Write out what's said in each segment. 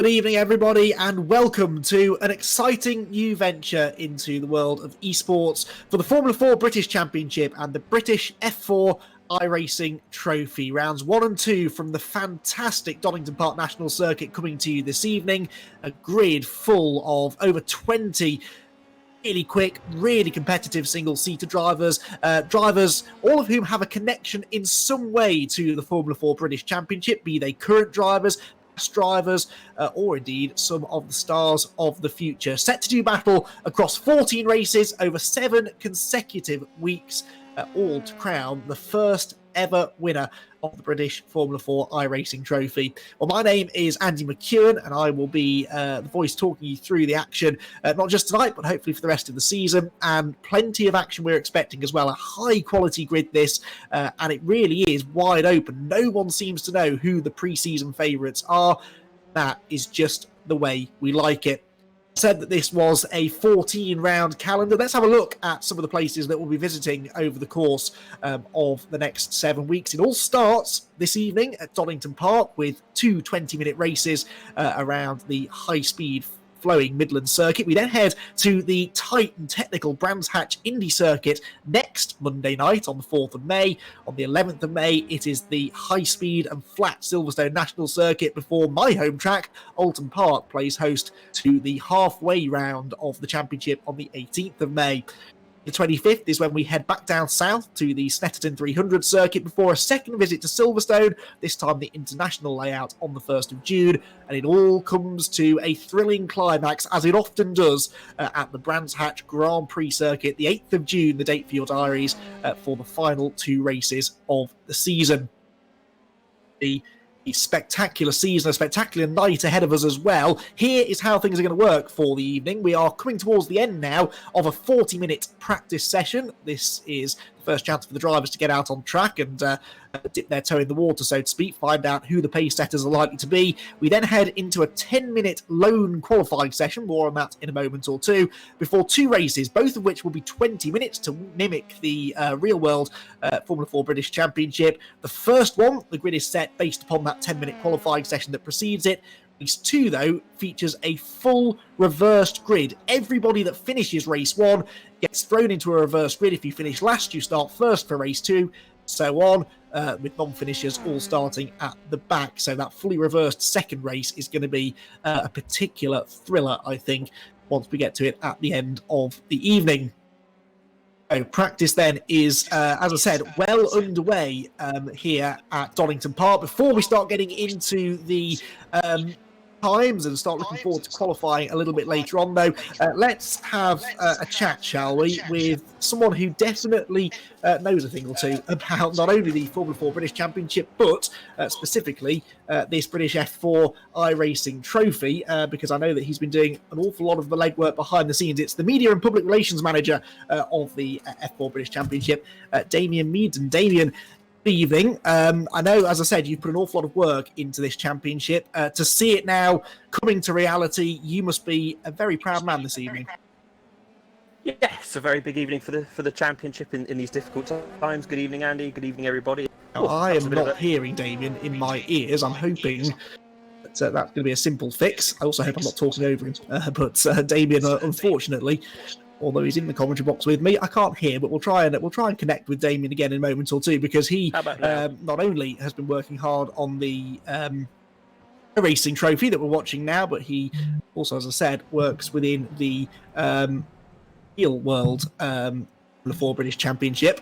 Good evening, everybody, and welcome to an exciting new venture into the world of esports for the Formula 4 British Championship and the British F4 iRacing Trophy. Rounds 1 and 2 from the fantastic Donington Park National Circuit coming to you this evening. A grid full of over 20 really quick, really competitive single-seater drivers, all of whom have a connection in some way to the Formula 4 British Championship, be they current drivers, drivers, or indeed some of the stars of the future. Set to do battle across 14 races over 7 consecutive weeks, all to crown the first ever winner of the British Formula 4 iRacing Trophy. Well, my name is Andy McEwen, and I will be the voice talking you through the action, not just tonight, but hopefully for the rest of the season, and plenty of action we're expecting as well. A high-quality grid this, and it really is wide open. No one seems to know who the pre-season favourites are. That is just the way we like it. Said that this was a 14-round calendar. Let's have a look at some of the places that we'll be visiting over the course of the next 7 weeks. It all starts this evening at Donington Park with 2 20-minute races around the high-speed flowing Midland circuit. We then head to the tight and technical Brands Hatch Indy circuit next Monday night on the 4th of May. On the 11th of May, it is the high-speed and flat Silverstone National Circuit before my home track, Alton Park, plays host to the halfway round of the championship on the 18th of May. The 25th is when we head back down south to the Snetterton 300 circuit before a second visit to Silverstone, this time the international layout on the 1st of June, and it all comes to a thrilling climax, as it often does, at the Brands Hatch Grand Prix circuit, the 8th of June, the date for your diaries, for the final 2 races of the season. A spectacular season, a spectacular night ahead of us as well. Here is how things are going to work for the evening. We are coming towards the end now of a 40-minute practice session. This is the first chance for the drivers to get out on track and dip their toe in the water, so to speak, find out who the pace setters are likely to be. We then head into a 10-minute lone qualifying session, more on that in a moment or two, before 2 races, both of which will be 20 minutes to mimic the real-world Formula 4 British Championship. The first one, the grid is set based upon that 10-minute qualifying session that precedes it. Race 2, though, features a full reversed grid. Everybody that finishes race 1 gets thrown into a reverse grid. If you finish last, you start first for race 2, so on, with non-finishers all starting at the back. So that fully reversed second race is going to be a particular thriller, I think, once we get to it at the end of the evening. So practice then is, as I said, well underway here at Donington Park. Before we start getting into the times and start looking forward to qualifying a little bit later on, though, let's have a chat, shall we, with someone who definitely knows a thing or two about not only the Formula 4 British Championship, but specifically this British F4 iRacing Trophy, because I know that he's been doing an awful lot of the legwork behind the scenes. It's the Media and Public Relations Manager of the F4 British Championship, Damien Meaden. Damien, good evening. I know, as I said, you've put an awful lot of work into this championship. To see it now coming to reality, you must be a very proud man this evening. Yes, a very big evening for the championship in these difficult times. Good evening, Andy. Good evening, everybody. Now, I am not hearing Damien in my ears. I'm hoping that that's going to be a simple fix. I also hope I'm not talking over him. But Damien, unfortunately, although he's in the commentary box with me, I can't hear, but we'll try and connect with Damien again in a moment or two, because he not only has been working hard on the racing trophy that we're watching now, but he also, as I said, works within the real world Formula 4 British Championship.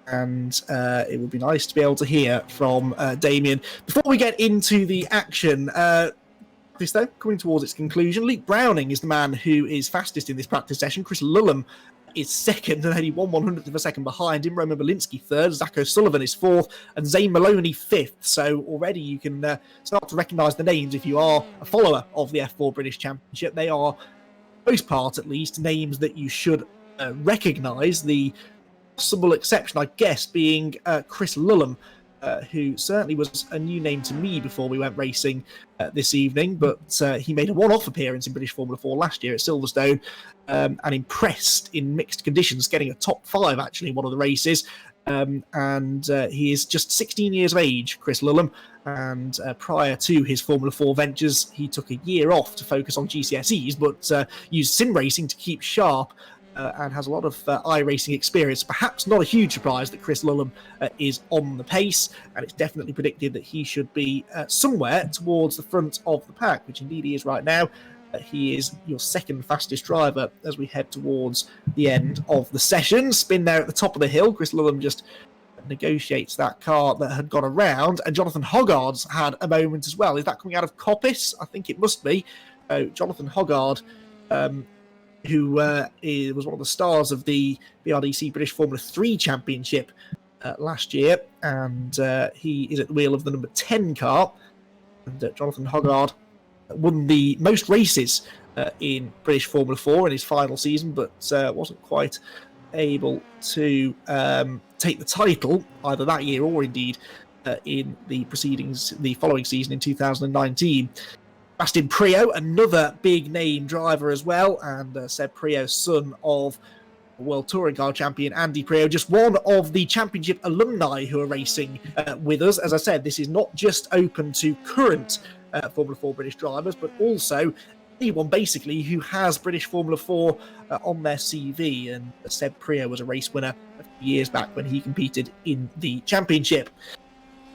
And it would be nice to be able to hear from Damien. Before we get into the action, this, though, coming towards its conclusion, Luke Browning is the man who is fastest in this practice session. Chris Lulham is second and only 1/100th of a second behind him. Roman Belinsky third, Zach O'Sullivan is fourth, and Zane Maloney fifth. So already you can start to recognise the names if you are a follower of the F4 British Championship. They are, for the most part at least, names that you should recognise. The possible exception, I guess, being Chris Lulham, who certainly was a new name to me before we went racing this evening, but he made a one-off appearance in British Formula 4 last year at Silverstone and impressed in mixed conditions, getting a top 5 actually in one of the races. And he is just 16 years of age, Chris Lulham, and prior to his Formula 4 ventures, he took a year off to focus on GCSEs, but used sim racing to keep sharp. And has a lot of iRacing experience. Perhaps not a huge surprise that Chris Lulham is on the pace, and it's definitely predicted that he should be somewhere towards the front of the pack, which indeed he is right now. He is your second fastest driver as we head towards the end of the session. Spin there at the top of the hill. Chris Lulham just negotiates that car that had gone around, and Jonathan Hoggard's had a moment as well. Is that coming out of Coppice? I think it must be. Jonathan Hoggard, who was one of the stars of the BRDC British Formula 3 Championship last year, and he is at the wheel of the number 10 car. And Jonathan Hoggard won the most races in British Formula 4 in his final season, but wasn't quite able to take the title either that year or indeed in the following season in 2019. Bastin Prio, another big name driver as well, and Seb Prio, son of World Touring Car champion Andy Prio, just one of the championship alumni who are racing with us. As I said, this is not just open to current Formula 4 British drivers, but also anyone basically who has British Formula 4 on their CV, and Seb Prio was a race winner a few years back when he competed in the championship.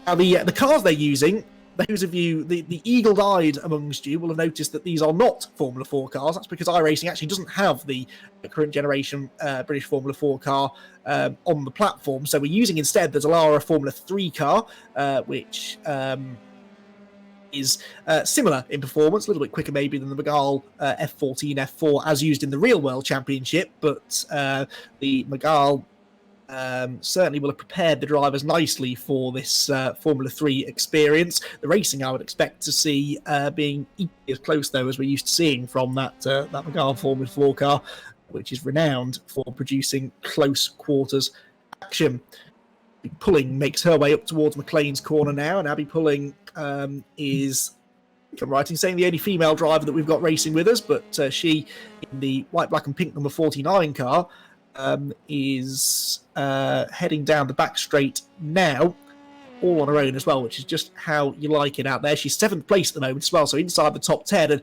Now, the cars they're using, those of you, the eagle-eyed amongst you, will have noticed that these are not Formula 4 cars. That's because iRacing actually doesn't have the current generation British Formula 4 car on the platform. So we're using instead the Dallara Formula 3 car, which is similar in performance, a little bit quicker maybe than the Magal F14 F4 as used in the real world championship, but the Magal certainly will have prepared the drivers nicely for this Formula 3 experience. The racing I would expect to see being equally as close, though, as we're used to seeing from that Magal Formula 4 car, which is renowned for producing close quarters action. Pulling makes her way up towards McLean's corner now, and Abby Pulling is, I think I'm right in saying, the only female driver that we've got racing with us, but she, in the white, black and pink number 49 car, is heading down the back straight now, all on her own as well, which is just how you like it out there. She's 7th place at the moment as well, so inside the top 10, and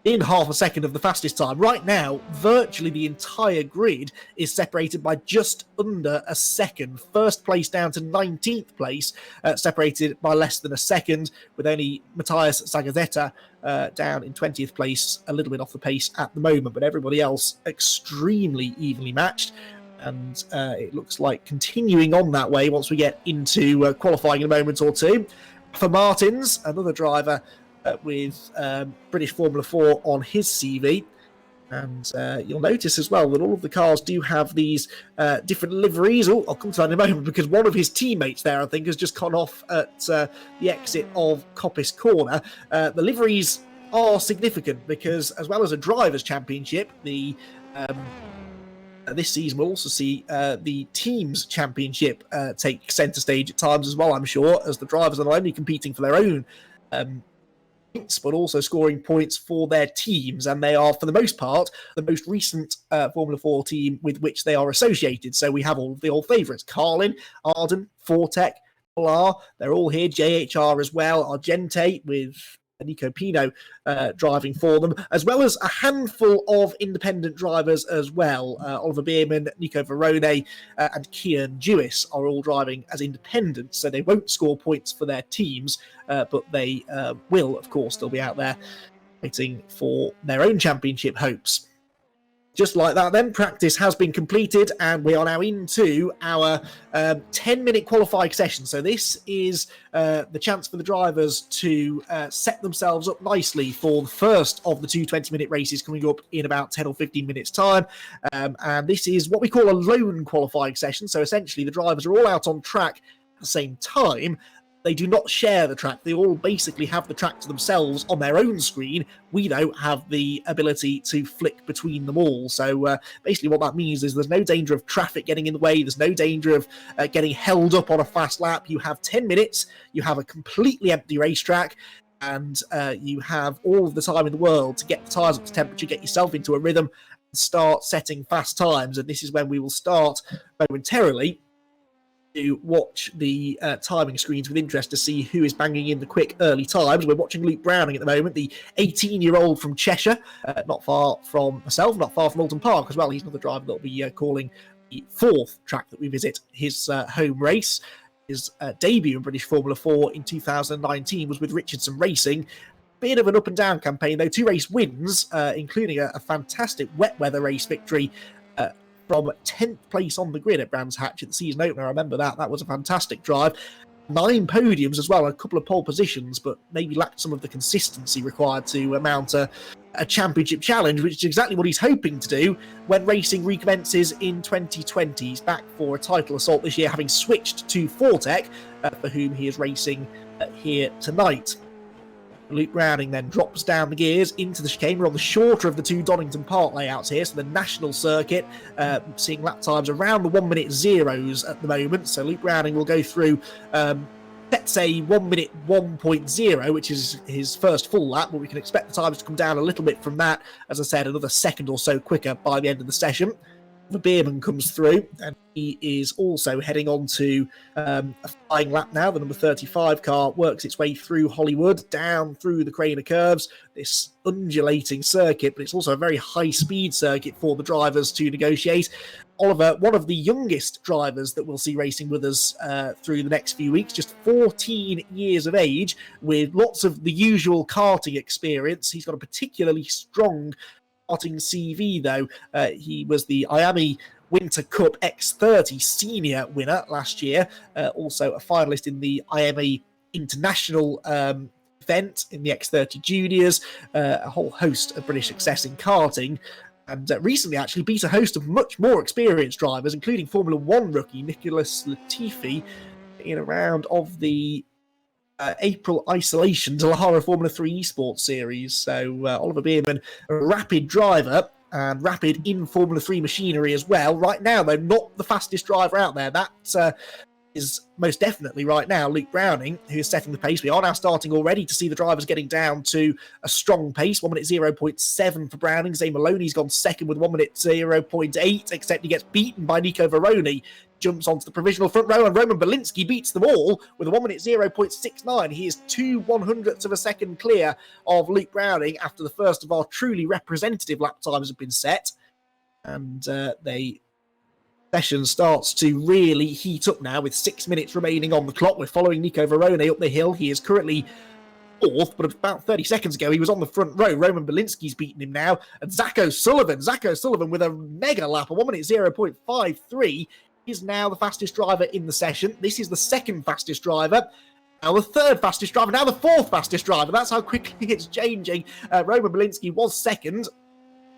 in half a second of the fastest time. Right now, virtually the entire grid is separated by just under a second. First place down to 19th place, separated by less than a second, with only Matthias Zagazeta down in 20th place, a little bit off the pace at the moment, but everybody else extremely evenly matched. And it looks like continuing on that way once we get into qualifying in a moment or two. For Martins, another driver with British Formula 4 on his CV. And you'll notice as well that all of the cars do have these different liveries. Oh, I'll come to that in a moment, because one of his teammates there, I think, has just gone off at the exit of Coppice Corner. The liveries are significant because, as well as a Drivers' Championship, the this season we'll also see the Teams Championship take centre stage at times as well, I'm sure, as the drivers are not only competing for their own points, but also scoring points for their teams, and they are, for the most part, the most recent Formula 4 team with which they are associated. So we have all of the old favourites: Carlin, Arden, Fortec, Polar, they're all here, JHR as well, Argente with Nico Pino driving for them, as well as a handful of independent drivers as well. Oliver Bierman, Nico Verone, and Kian Jewis are all driving as independents, so they won't score points for their teams, but they will, of course, still be out there fighting for their own championship hopes. Just like that then, practice has been completed, and we are now into our 10-minute qualifying session. So this is the chance for the drivers to set themselves up nicely for the first of the two 20-minute races coming up in about 10 or 15 minutes' time. And this is what we call a lone qualifying session. So essentially the drivers are all out on track at the same time. They do not share the track. They all basically have the track to themselves on their own screen. We don't have the ability to flick between them all. So basically what that means is there's no danger of traffic getting in the way. There's no danger of getting held up on a fast lap. You have 10 minutes. You have a completely empty racetrack. And you have all of the time in the world to get the tyres up to temperature, get yourself into a rhythm, and start setting fast times. And this is when we will start momentarily to watch the timing screens with interest to see who is banging in the quick early times. We're watching Luke Browning at the moment, the 18-year-old from Cheshire, not far from myself, not far from Alton Park as well. He's another driver that will be calling the fourth track that we visit, his home race. His debut in British Formula 4 in 2019 was with Richardson Racing. Bit of an up and down campaign though, 2 race wins, including a fantastic wet weather race victory from 10th place on the grid at Brands Hatch at the season opener. I remember that. That was a fantastic drive. 9 podiums as well, a couple of pole positions, but maybe lacked some of the consistency required to mount a championship challenge, which is exactly what he's hoping to do when racing recommences in 2020. He's back for a title assault this year, having switched to Fortec, for whom he is racing here tonight. Luke Browning then drops down the gears into the chicane. We're on the shorter of the 2 Donington Park layouts here, so the national circuit, seeing lap times around the 1 minute zeros at the moment. So Luke Browning will go through, let's say 1 minute 1.0, which is his first full lap, but we can expect the times to come down a little bit from that. As I said, another second or so quicker by the end of the session. The Beerman comes through, and he is also heading on to a flying lap now. The number 35 car works its way through Hollywood, down through the Craner curves, this undulating circuit, but it's also a very high-speed circuit for the drivers to negotiate. Oliver, one of the youngest drivers that we'll see racing with us through the next few weeks, just 14 years of age, with lots of the usual karting experience. He's got a particularly strong karting CV, though. He was the Miami Winter Cup X30 senior winner last year, also a finalist in the Miami International event in the X30 Juniors, a whole host of British success in karting, and recently actually beat a host of much more experienced drivers, including Formula 1 rookie Nicholas Latifi, in a round of the April isolation to Lahara Formula 3 Esports Series. So Oliver Beerman, a rapid driver and rapid in Formula 3 machinery as well. Right now, though, not the fastest driver out there. That is most definitely right now Luke Browning, who is setting the pace. We are now starting already to see the drivers getting down to a strong pace. 1 minute 0.7 for Browning. Zane Maloney's gone second with 1 minute 0.8, except he gets beaten by Nico Veroni. Jumps onto the provisional front row, and Roman Belinsky beats them all with a 1 minute 0.69. He is 2/100ths of a second clear of Luke Browning after the first of our truly representative lap times have been set. And the session starts to really heat up now with 6 minutes remaining on the clock. We're following Nico Veroni up the hill. He is currently fourth, but about 30 seconds ago he was on the front row. Roman Belinsky's beaten him now. And Zacho Sullivan with a mega lap, a 1 minute 0.53, is now the fastest driver in the session. This is the second fastest driver. Now the third fastest driver, now the fourth fastest driver. That's how quickly it's changing. Roman Belinsky was second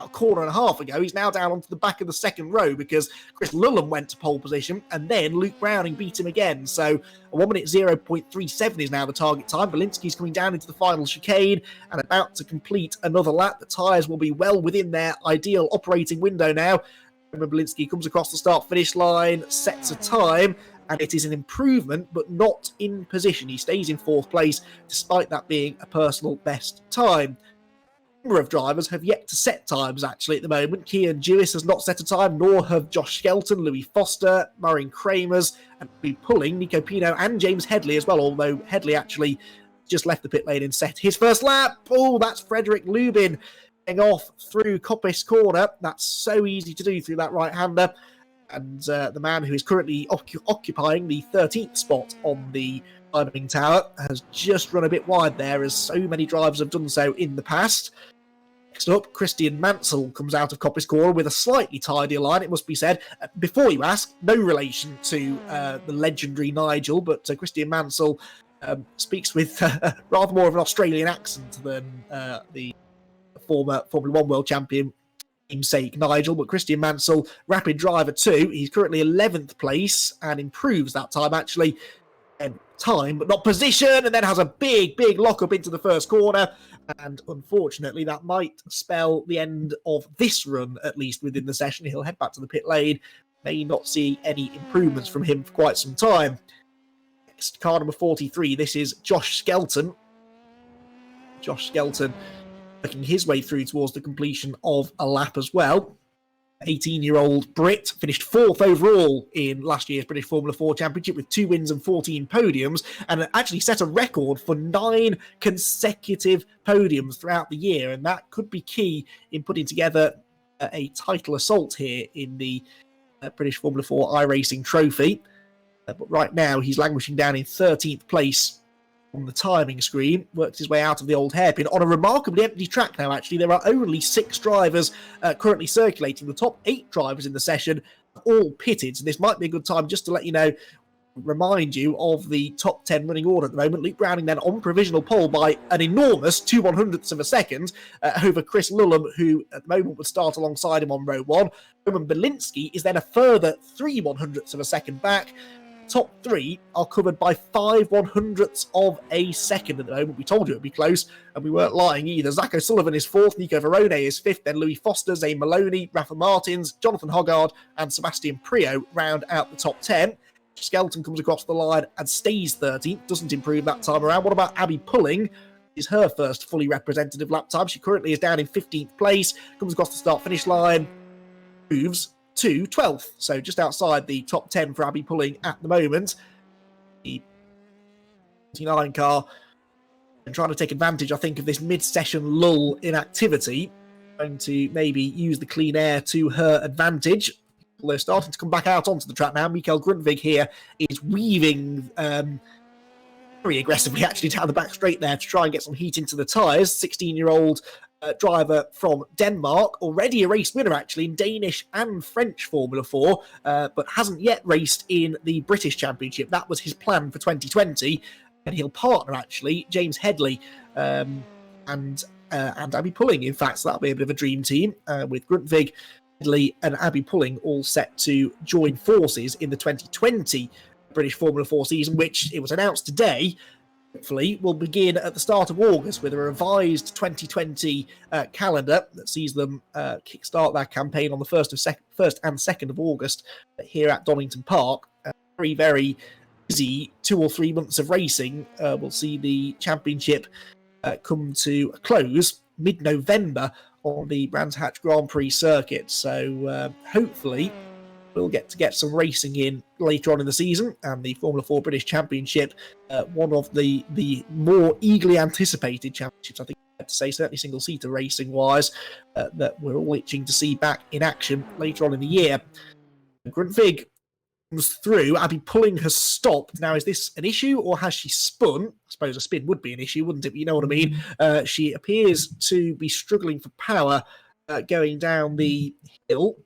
a quarter and a half ago. He's now down onto the back of the second row because Chris Lulham went to pole position, and then Luke Browning beat him again. So a 1 minute 0.37 is now the target time. Belinsky's coming down into the final chicane and about to complete another lap. The tyres will be well within their ideal operating window now. Roman Belinsky comes across the start-finish line, sets a time, and it is an improvement, but not in position. He stays in fourth place, despite that being a personal best time. Number of drivers have yet to set times actually at the moment. Kian Jewis has not set a time, nor have Josh Skelton, Louis Foster, Marion Kramers, and be pulling Nico Pino and James Headley as well, although Headley actually just left the pit lane and set his first lap. Oh, that's Frederick Lubin getting off through Coppice Corner. That's so easy to do through that right-hander. And the man who is currently occupying the 13th spot on the timing tower has just run a bit wide there, as so many drivers have done so in the past. Next up, Christian Mansell comes out of Coppice Corner with a slightly tidier line, it must be said. Before you ask, no relation to the legendary Nigel, but Christian Mansell speaks with rather more of an Australian accent than the former Formula 1 world champion namesake Nigel. But Christian Mansell, rapid driver too. He's currently 11th place and improves that time actually and time, but not position, and then has a big lock up into the first corner. And unfortunately, that might spell the end of this run, at least within the session. He'll head back to the pit lane. May not see any improvements from him for quite some time. Next, car number 43. This is Josh Skelton. Josh Skelton working his way through towards the completion of a lap as well. 18-year-old Brit finished 4th overall in last year's British Formula 4 Championship with 2 wins and 14 podiums, and actually set a record for 9 consecutive podiums throughout the year, and that could be key in putting together a title assault here in the British Formula 4 iRacing trophy. But right now he's languishing down in 13th place on the timing screen, worked his way out of the old hairpin on a remarkably empty track now. Actually, there are only 6 drivers currently circulating. The top 8 drivers in the session are all pitted, so this might be a good time just to let you know, remind you of the top 10 running order at the moment. Luke Browning then on provisional pole by an enormous 2/100ths of a second over Chris Lulham, who at the moment would start alongside him on row 1. Roman Belinsky is then a further 3/100ths of a second back. Top 3 are covered by 5/100ths of a second at the moment. We told you it would be close, and we weren't lying either. Zach O'Sullivan is 4th, Nico Verone is 5th, then Louis Foster, Zane Maloney, Rafa Martins, Jonathan Hoggard, and Sebastian Prio round out the top 10. Skelton comes across the line and stays 13th, doesn't improve that time around. What about Abby Pulling? Is her first fully representative lap time. She currently is down in 15th place, comes across the start-finish line, moves to 12th, so just outside the top 10 for Abby Pulling at the moment. The 29 car and trying to take advantage, I think, of this mid-session lull in activity, trying to maybe use the clean air to her advantage. They're starting to come back out onto the track now. Mikael Grundvig here is weaving very aggressively, actually, down the back straight there to try and get some heat into the tyres. 16-year-old driver from Denmark, already a race winner actually in Danish and French Formula 4, but hasn't yet raced in the British Championship. That was his plan for 2020, and he'll partner actually James Headley and Abby Pulling, in fact, so that'll be a bit of a dream team with Grundvig, Headley and Abby Pulling all set to join forces in the 2020 British Formula 4 season, which it was announced today hopefully will begin at the start of August with a revised 2020 calendar that sees them kickstart their campaign on the 1st and 2nd of August here at Donington Park. Very, very busy 2 or 3 months of racing. We'll see the championship come to a close mid-November on the Brands Hatch Grand Prix circuit. So hopefully we'll get some racing in later on in the season, and the Formula 4 British Championship, one of the more eagerly anticipated championships, I think I have to say, certainly single-seater racing-wise, that we're all itching to see back in action later on in the year. Grundvig comes through. Abby Pulling has stopped. Now, is this an issue, or has she spun? I suppose a spin would be an issue, wouldn't it? But you know what I mean. She appears to be struggling for power going down the hill.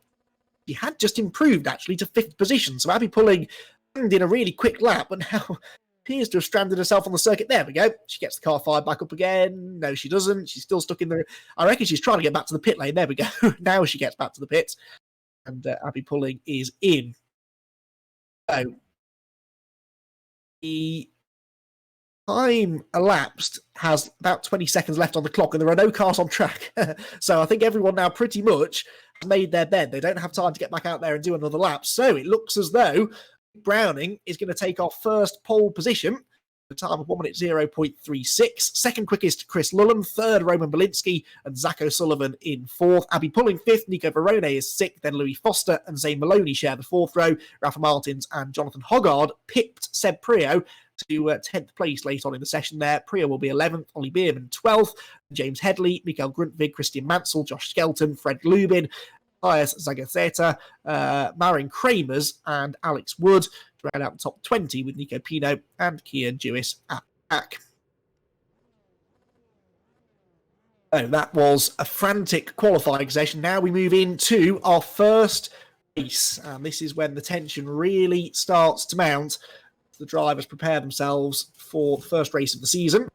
She had just improved, actually, to 5th position. So Abby Pulling in a really quick lap, but now appears to have stranded herself on the circuit. There we go. She gets the car fired back up again. No, she doesn't. She's still stuck in the... I reckon she's trying to get back to the pit lane. There we go. Now she gets back to the pits. And Abby Pulling is in. So the time elapsed has about 20 seconds left on the clock, and there are no cars on track. So I think everyone now pretty much has made their bed. They don't have time to get back out there and do another lap. So it looks as though Browning is going to take our first pole position. The time of 1 minute 0.36. Second quickest, Chris Lulham. Third, Roman Belinsky and Zach O'Sullivan in 4th. Abby Pulling 5th. Nico Verone is 6th. Then Louis Foster and Zane Maloney share the 4th row. Rafa Martins and Jonathan Hoggard pipped Seb Prio to 10th place late on in the session there. Prio will be 11th. Ollie Bierman 12th. James Headley, Mikael Grundvig, Christian Mansell, Josh Skelton, Fred Lubin, Matthias Zagazeta, Marin Kramers, and Alex Wood to round out the top 20 with Nico Pino and Kian Jewis at back. So that was a frantic qualifying session. Now we move into our first race, and this is when the tension really starts to mount. The drivers prepare themselves for the first race of the season.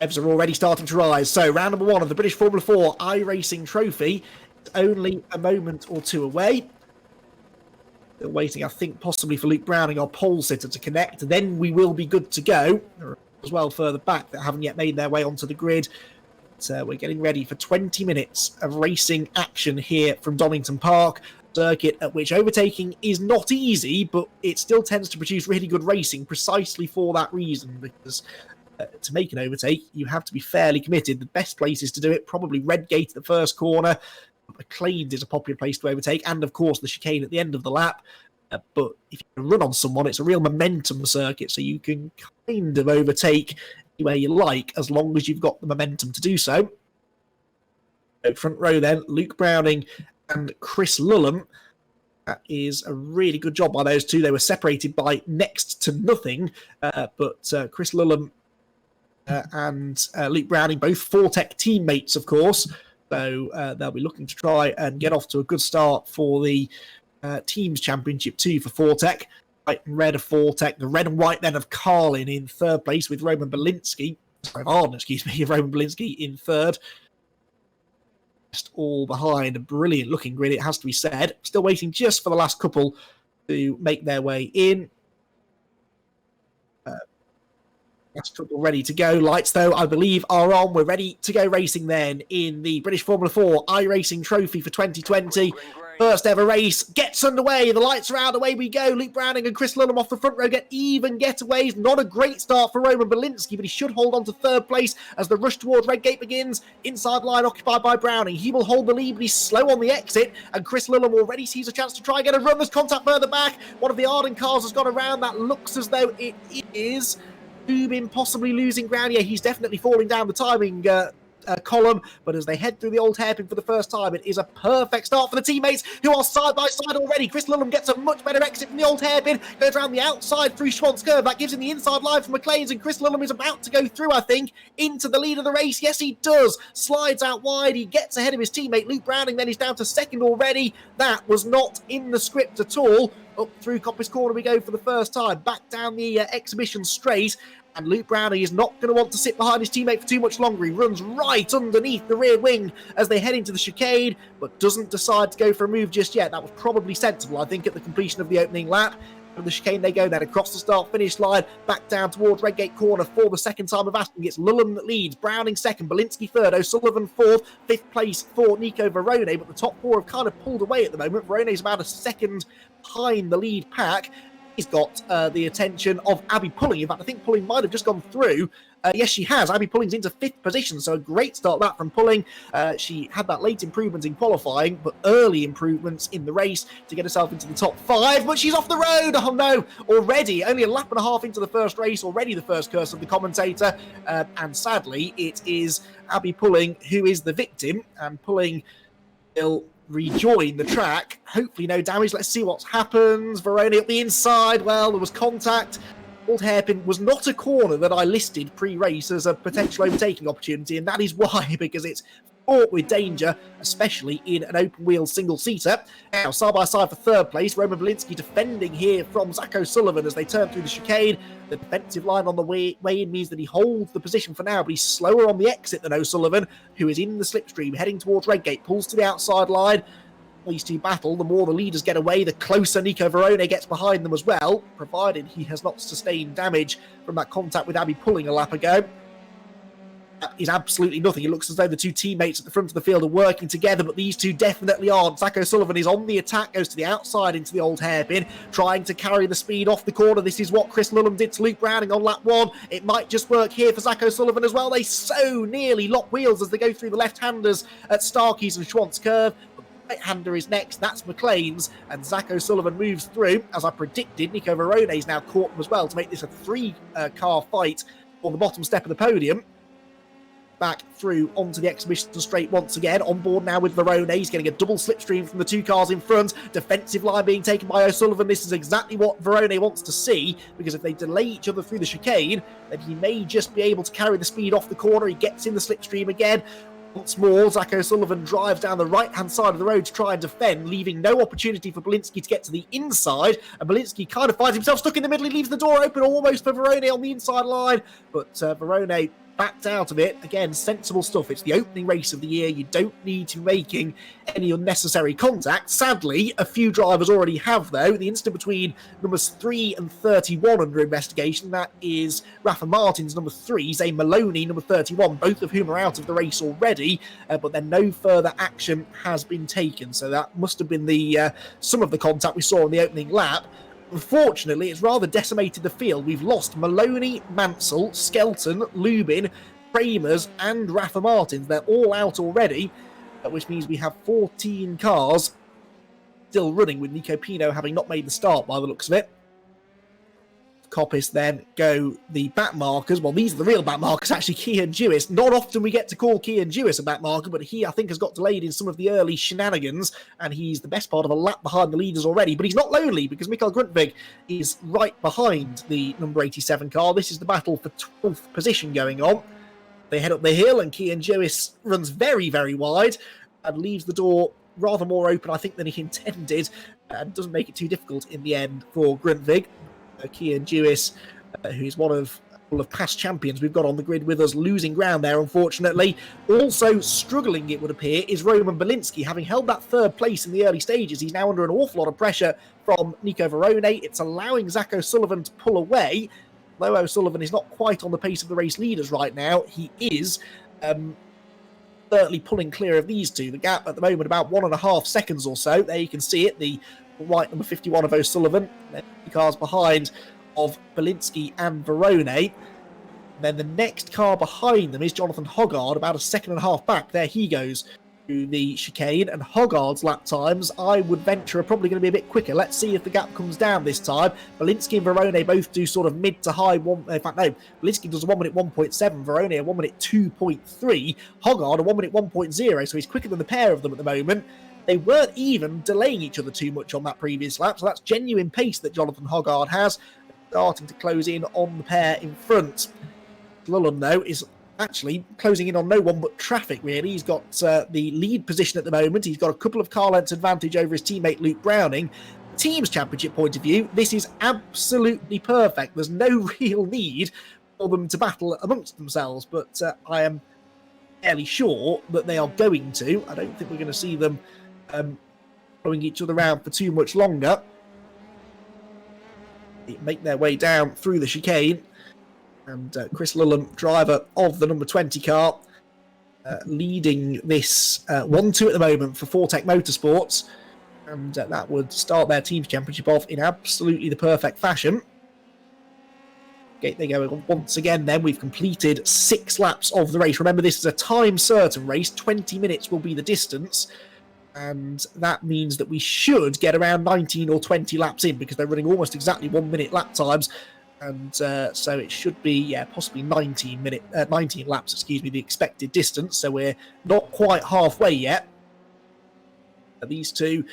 Revs are already starting to rise. So round number 1 of the British Formula 4 iRacing Trophy is only a moment or two away. Still waiting, I think, possibly for Luke Browning, our pole sitter, to connect. Then we will be good to go. There are as well further back that haven't yet made their way onto the grid. But, we're getting ready for 20 minutes of racing action here from Donington Park, circuit at which overtaking is not easy, but it still tends to produce really good racing precisely for that reason, because to make an overtake, you have to be fairly committed. The best places to do it, probably Redgate at the first corner. McLean's is a popular place to overtake, and of course the chicane at the end of the lap. But if you can run on someone, it's a real momentum circuit, so you can kind of overtake anywhere you like as long as you've got the momentum to do so. Front row then, Luke Browning and Chris Lullum. That is a really good job by those two. They were separated by next to nothing, but Chris Lullum and Luke Browning, both Fortec teammates, of course. So they'll be looking to try and get off to a good start for the Teams Championship 2 for Fortec. White and red of Fortec, the red and white then of Carlin in third place with Roman Belinsky. Sorry, Arden, excuse me, Roman Belinsky in third. Just all behind a brilliant looking grid, it has to be said. Still waiting just for the last couple to make their way in. Last couple ready to go. Lights, though, I believe, are on. We're ready to go racing then in the British Formula 4 iRacing Trophy for 2020. First ever race gets underway. The lights are out. Away we go. Luke Browning and Chris Lullum off the front row get even getaways. Not a great start for Roman Belinsky, but he should hold on to third place as the rush towards Redgate begins. Inside line occupied by Browning. He will hold the lead, but he's slow on the exit. And Chris Lullum already sees a chance to try and get a run. There's contact further back. One of the Arden cars has gone around. That looks as though it is Dubin possibly losing ground. Yeah, he's definitely falling down the timing column, but as they head through the old hairpin for the first time, it is a perfect start for the teammates who are side by side already. Chris Lullum gets a much better exit from the old hairpin, goes around the outside through Schwantz curve. That gives him the inside line for McLean's, and Chris Lullum is about to go through, I think, into the lead of the race. Yes, he does. Slides out wide. He gets ahead of his teammate Luke Browning, then he's down to second already. That was not in the script at all. Up through Coppice Corner we go for the first time. Back down the exhibition straight. And Luke Browning is not going to want to sit behind his teammate for too much longer. He runs right underneath the rear wing as they head into the chicane, but doesn't decide to go for a move just yet. That was probably sensible, I think, at the completion of the opening lap. From the chicane they go then across the start-finish line, back down towards Redgate Corner for the second time of asking. It's Lullum that leads, Browning second, Belinsky third, O'Sullivan fourth, fifth place for Nico Verone, but the top four have kind of pulled away at the moment. Verone's about a second behind the lead pack. He's got the attention of Abby Pulling. In fact, I think Pulling might have just gone through. Yes, she has. Abby Pulling's into fifth position, so a great start that from Pulling. She had that late improvement in qualifying, but early improvements in the race to get herself into the top five, but she's off the road. Oh no, already only a lap and a half into the first race, already the first curse of the commentator, and sadly it is Abby Pulling who is the victim, and Pulling will rejoin the track. Hopefully no damage. Let's see what happens. Verone up the inside. Well, there was contact. Old Hairpin was not a corner that I listed pre-race as a potential overtaking opportunity, and that is why, because it's fraught with danger, especially in an open-wheel single-seater. Now, side-by-side for third place, Roman Belinsky defending here from Zach O'Sullivan as they turn through the chicane. The defensive line on the way in means that he holds the position for now, but he's slower on the exit than O'Sullivan, who is in the slipstream, heading towards Redgate, pulls to the outside line. These two battle. The more the leaders get away, the closer Nico Verone gets behind them as well, provided he has not sustained damage from that contact with Abby Pulling a lap ago. That is absolutely nothing. It looks as though the two teammates at the front of the field are working together, but these two definitely aren't. Zach O'Sullivan is on the attack, goes to the outside into the old hairpin, trying to carry the speed off the corner. This is what Chris Lullum did to Luke Browning on lap one. It might just work here for Zach O'Sullivan as well. They so nearly lock wheels as they go through the left-handers at Starkeys and Schwantz curve. Right-hander is next, that's McLean's, and Zach O'Sullivan moves through. As I predicted, Nico Verone is now caught them as well to make this a three-car fight on the bottom step of the podium. Back through onto the exhibition straight once again. On board now with Verone. He's getting a double slipstream from the two cars in front. Defensive line being taken by O'Sullivan. This is exactly what Verone wants to see, because if they delay each other through the chicane, then he may just be able to carry the speed off the corner. He gets in the slipstream again. Once more, Zach O'Sullivan drives down the right-hand side of the road to try and defend, leaving no opportunity for Belinsky to get to the inside. And Belinsky kind of finds himself stuck in the middle. He leaves the door open almost for Verone on the inside line. But Verone backed out of it. Again, sensible stuff. It's the opening race of the year. You don't need to be making any unnecessary contact. Sadly, a few drivers already have, though. The incident between numbers 3 and 31 under investigation. That is Rafa Martin's number 3, Zane Maloney, number 31, both of whom are out of the race already, but then no further action has been taken. So that must have been the some of the contact we saw in the opening lap. Unfortunately, it's rather decimated the field. We've lost Maloney, Mansell, Skelton, Lubin, Kramers, and Rafa Martins. They're all out already, which means we have 14 cars still running, with Nico Pino having not made the start by the looks of it. Coppice then go the back markers. Well, these are the real back markers, actually. Cian Dewis. Not often we get to call Cian Dewis a back marker, but he, I think, has got delayed in some of the early shenanigans, and he's the best part of a lap behind the leaders already. But he's not lonely, because Mikael Grundtvig is right behind the number 87 car. This is the battle for 12th position going on. They head up the hill, and Cian Dewis runs very, very wide and leaves the door rather more open, I think, than he intended, and doesn't make it too difficult in the end for Grundtvig. Cian Dewis, who's one of past champions we've got on the grid with us, losing ground there, unfortunately. Also struggling, it would appear, is Roman Belinsky, having held that third place in the early stages. He's now under an awful lot of pressure from Nico Verone. It's allowing Zach O'Sullivan to pull away. Though O'Sullivan is not quite on the pace of the race leaders right now, he is certainly pulling clear of these two. The gap at the moment about 1.5 seconds or so. There you can see it, the white number 51 of O'Sullivan, then the cars behind of Belinsky and Verone. And then the next car behind them is Jonathan Hoggard, about 1.5 seconds back. There he goes through the chicane, and Hoggard's lap times, I would venture, are probably going to be a bit quicker. Let's see if the gap comes down this time. Belinsky and Verone both do sort of mid to high one. In fact, no, Belinsky does a 1 minute 1.7, Verone a 1 minute 2.3, Hoggard a 1 minute 1.0, so he's quicker than the pair of them at the moment. They weren't even delaying each other too much on that previous lap, so that's genuine pace that Jonathan Hoggard has, starting to close in on the pair in front. Lullen, though, is actually closing in on no one but traffic, really. He's got the lead position at the moment. He's got a couple of car lengths advantage over his teammate Luke Browning. Team's championship point of view, this is absolutely perfect. There's no real need for them to battle amongst themselves, but I am fairly sure that they are going to. I don't think we're going to see them following each other around for too much longer. They make their way down through the chicane, and Chris Lullen, driver of the number 20 car, leading this 1-2 at the moment for Fortec Motorsports, and that would start their team's championship off in absolutely the perfect fashion. Okay, they go once again then. We've completed 6 laps of the race. Remember, this is a time certain race. 20 minutes will be the distance, and that means that we should get around 19 or 20 laps in, because they're running almost exactly 1 minute lap times, and so it should be possibly 19 laps, excuse me, the expected distance. So we're not quite halfway yet. These two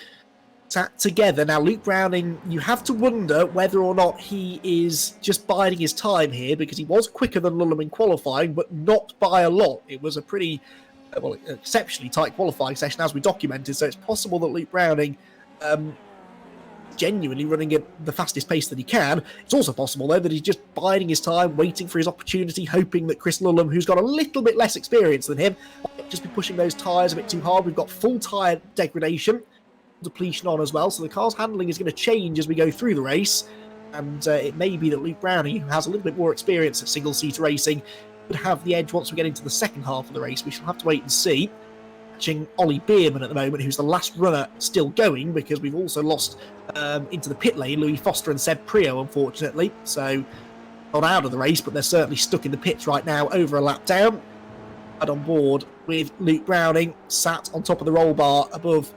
sat together. Now, Luke Browning, you have to wonder whether or not he is just biding his time here, because he was quicker than Lullen in qualifying, but not by a lot. It was a pretty exceptionally tight qualifying session, as we documented, so it's possible that Luke Browning genuinely running at the fastest pace that he can. It's also possible, though, that he's just biding his time, waiting for his opportunity, hoping that Chris Lullen, who's got a little bit less experience than him, might just be pushing those tyres a bit too hard. We've got full tyre degradation, depletion on as well, so the car's handling is going to change as we go through the race, and it may be that Luke Browning, who has a little bit more experience at single-seater racing, would have the edge once we get into the second half of the race. We shall have to wait and see. Catching Ollie Bierman at the moment, who's the last runner still going, because we've also lost into the pit lane Louis Foster and Seb Prio, unfortunately, so not out of the race, but they're certainly stuck in the pits right now, over a lap down. And on board with Luke Browning, sat on top of the roll bar above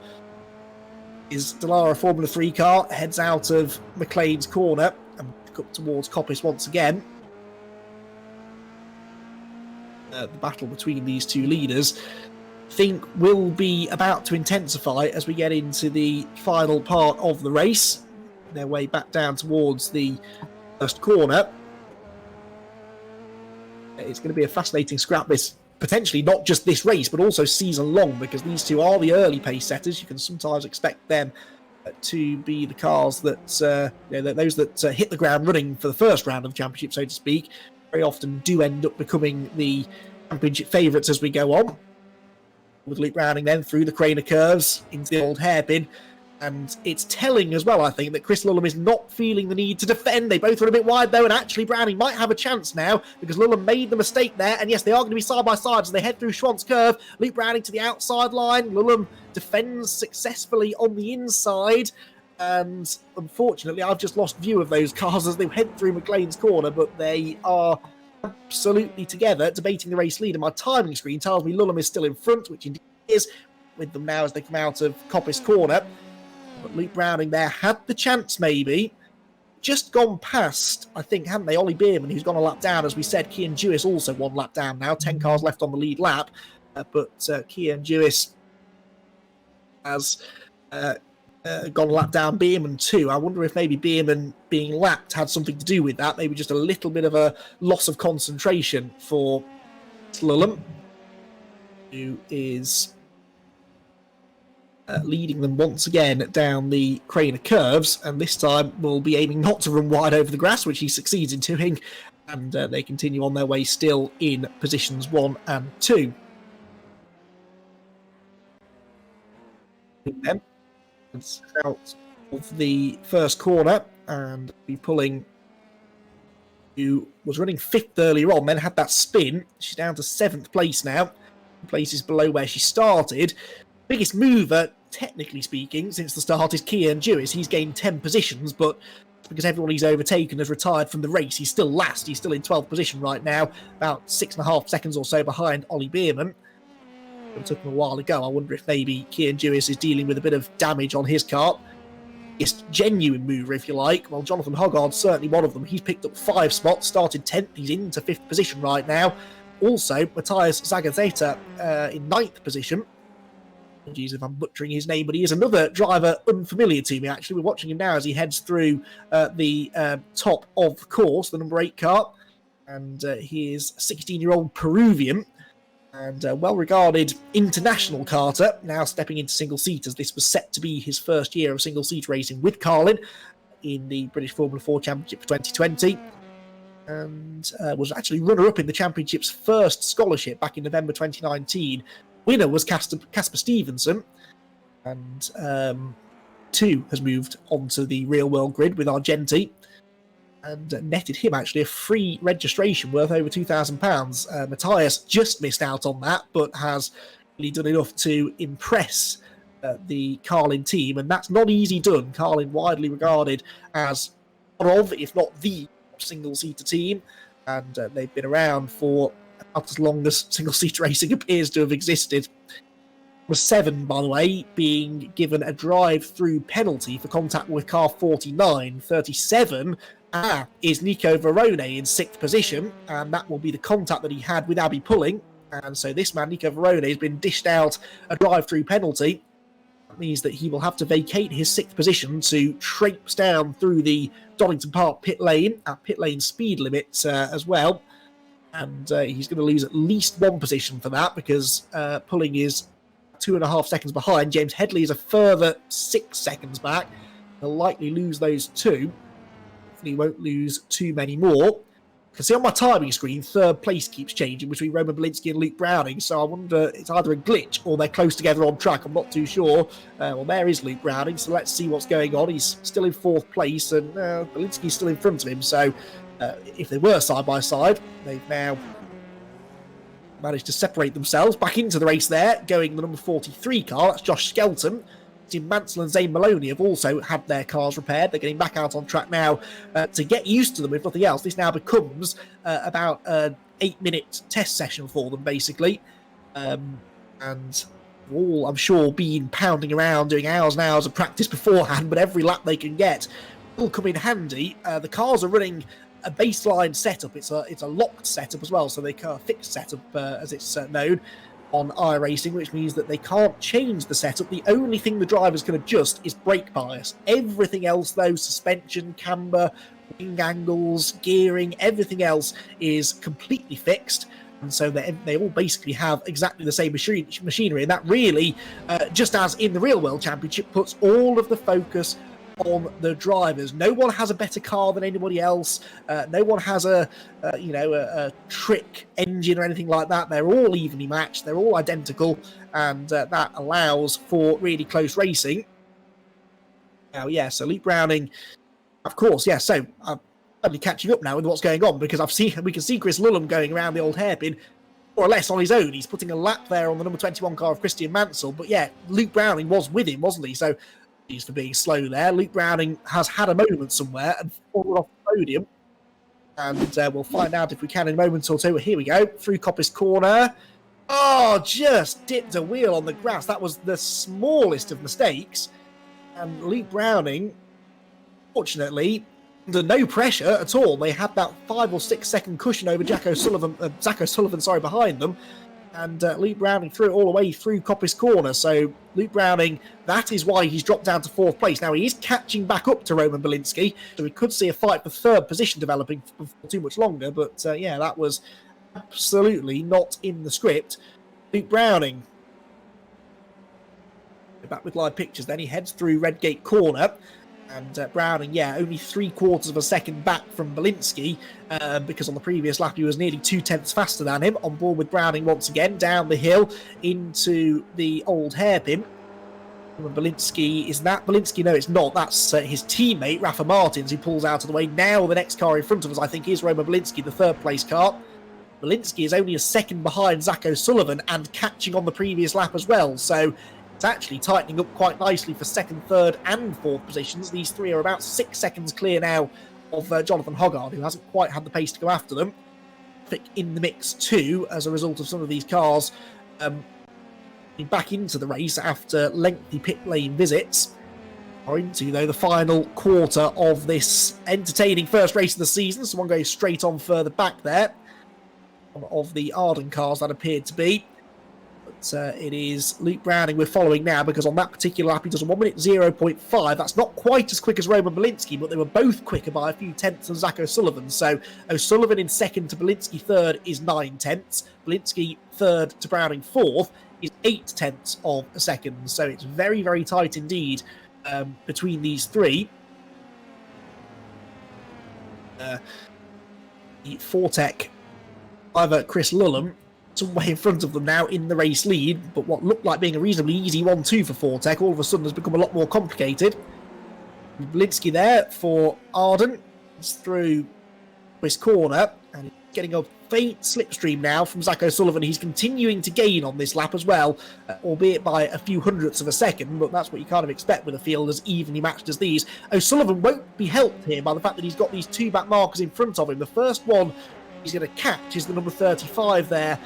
his Dallara Formula 3 car, heads out of McLean's corner and up towards Coppice once again. The battle between these two leaders, I think, will be about to intensify as we get into the final part of the race. Their way back down towards the first corner. It's going to be a fascinating scrap, this potentially not just this race, but also season long, because these two are the early pace setters. You can sometimes expect them to be the cars that those that hit the ground running for the first round of the championship, so to speak. very often do end up becoming the championship favourites as we go on. With Luke Browning then through the Craner curves into the old hairpin. And it's telling as well, I think, that Chris Lulham is not feeling the need to defend. They both are a bit wide, though, and actually Browning might have a chance now because Lulham made the mistake there. And yes, they are going to be side by side as they head through Schwant's curve. Luke Browning to the outside line. Lulham defends successfully on the inside. And unfortunately, I've just lost view of those cars as they head through McLean's corner, but they are absolutely together, debating the race lead. And my timing screen tells me Lulham is still in front, which indeed is, with them now as they come out of Coppice corner. But Luke Browning there had the chance, maybe. Just gone past, I think, haven't they? Ollie Bierman, who's gone a lap down. As we said, Cian Dewis also 1 lap down now. 10 cars left on the lead lap. But Cian Dewis has gone a lap down Bierman too. I wonder if maybe Bierman being lapped had something to do with that. Maybe just a little bit of a loss of concentration for Lulham, who is leading them once again down the Craner curves, and this time will be aiming not to run wide over the grass, which he succeeds in doing, and they continue on their way still in positions 1 and 2. Then it's out of the first corner and be pulling, who was running 5th earlier on, then had that spin. She's down to 7th place now, places below where she started. Biggest mover, technically speaking, since the start is Cian Dewis. He's gained 10 positions, but because everyone he's overtaken has retired from the race, he's still last. He's still in 12th position right now, about 6.5 seconds or so behind Ollie Bierman. It took him a while ago. I wonder if maybe Cian Dewis is dealing with a bit of damage on his car. It's genuine mover, if you like. Well, Jonathan Hoggard's certainly one of them. He's picked up 5 spots, started 10th. He's into 5th position right now. Also, Matthias Zagazeta in 9th position. Apologies if I'm butchering his name, but he is another driver unfamiliar to me, actually. We're watching him now as he heads through the top of the course, the number 8 car. And he is a 16-year-old Peruvian and well-regarded international karter, now stepping into single-seaters. This was set to be his first year of single-seat racing with Carlin in the British Formula 4 Championship for 2020. And was actually runner-up in the championship's first scholarship back in November 2019. Winner was Casper Stevenson, and 2 has moved onto the real-world grid with Argenti, and netted him actually a free registration worth over £2,000. Matthias just missed out on that, but has really done enough to impress the Carlin team, and that's not easy done. Carlin widely regarded as one of, if not the single-seater team, and they've been around for about as long as single-seater racing appears to have existed. Was 7, by the way, being given a drive-through penalty for contact with car 49. 37 is Nico Verone in 6th position, and that will be the contact that he had with Abby Pulling. And so this man, Nico Verone, has been dished out a drive-through penalty. That means that he will have to vacate his 6th position to traipse down through the Donington Park pit lane at pit lane speed limit as well. And he's going to lose at least 1 position for that, because Pulling is 2.5 seconds behind. James Headley is a further 6 seconds back. He'll likely lose those 2. He won't lose too many more. You can see on my timing screen, 3rd place keeps changing between Roman Belinsky and Luke Browning, so I wonder it's either a glitch or they're close together on track. I'm not too sure. Well, there is Luke Browning, so let's see what's going on. He's still in 4th place, and Belinsky's still in front of him, so if they were side by side, they've now managed to separate themselves back into the race there, going the number 43 car. That's Josh Skelton. Tim Mansell and Zane Maloney have also had their cars repaired. They're getting back out on track now to get used to them, if nothing else. This now becomes about an 8-minute test session for them, basically. And all, I'm sure, been pounding around, doing hours and hours of practice beforehand, but every lap they can get will come in handy. The cars are running a baseline setup. It's a locked setup as well, so they are a fixed setup, as it's known on iRacing, which means that they can't change the setup. The only thing the drivers can adjust is brake bias. Everything else, though, suspension, camber, wing angles, gearing, everything else is completely fixed. And so they all basically have exactly the same machinery. And that really, just as in the real world championship, puts all of the focus on the drivers. No one has a better car than anybody else. No one has a trick engine or anything like that. They're all evenly matched. They're all identical, and that allows for really close racing. Now, yeah, so Luke Browning, of course, yeah. So I'm only catching up now with what's going on because we can see Chris Lullum going around the old hairpin more or less on his own. He's putting a lap there on the number 21 car of Christian Mansell. But yeah, Luke Browning was with him, wasn't he? So he's for being slow there. Luke Browning has had a moment somewhere and fallen off the podium. And we'll find out if we can in a moment or two. Here we go, through Coppice Corner. Oh, just dipped a wheel on the grass. That was the smallest of mistakes. And Luke Browning, fortunately, under no pressure at all. They had that 5 or 6 second cushion over Zach O'Sullivan, behind them. And Luke Browning threw it all the way through Coppice Corner. So Luke Browning, that is why he's dropped down to 4th place. Now he is catching back up to Roman Belinsky, so we could see a fight for 3rd position developing for too much longer. But yeah, that was absolutely not in the script. Luke Browning, back with live pictures then, he heads through Redgate Corner. And Browning, yeah, only 3/4 of a second back from Belinsky, because on the previous lap he was nearly 2 tenths faster than him. On board with Browning once again, down the hill into the old hairpin. And Belinsky, is that Belinsky? No, it's not. That's his teammate, Rafa Martins, who pulls out of the way. Now the next car in front of us, I think, is Roman Belinsky, the 3rd place car. Belinsky is only a second behind Zach O'Sullivan and catching on the previous lap as well. So it's actually tightening up quite nicely for 2nd, 3rd and 4th positions. These three are about 6 seconds clear now of Jonathan Hoggard, who hasn't quite had the pace to go after them. In the mix too, as a result of some of these cars back into the race after lengthy pit lane visits. Are into, though, the final quarter of this entertaining first race of the season. Someone going straight on further back there. One of the Arden cars that appeared to be. But it is Luke Browning we're following now, because on that particular lap he does a 1 minute 0.5. That's not quite as quick as Roman Belinsky, but they were both quicker by a few tenths than Zach O'Sullivan. So O'Sullivan in 2nd to Belinsky 3rd is 9 tenths. Belinsky 3rd to Browning 4th is 8 tenths of a second. So it's very, very tight indeed between these three. The Fortec driver Chris Lullum some way in front of them now in the race lead, but what looked like being a reasonably easy 1-2 for Fortec all of a sudden has become a lot more complicated. Belinsky there for Arden. It's through this corner and getting a faint slipstream now from Zach O'Sullivan. He's continuing to gain on this lap as well, albeit by a few hundredths of a second, but that's what you kind of expect with a field as evenly matched as these. O'Sullivan won't be helped here by the fact that he's got these 2 back markers in front of him. The first one he's going to catch is the number 35 there,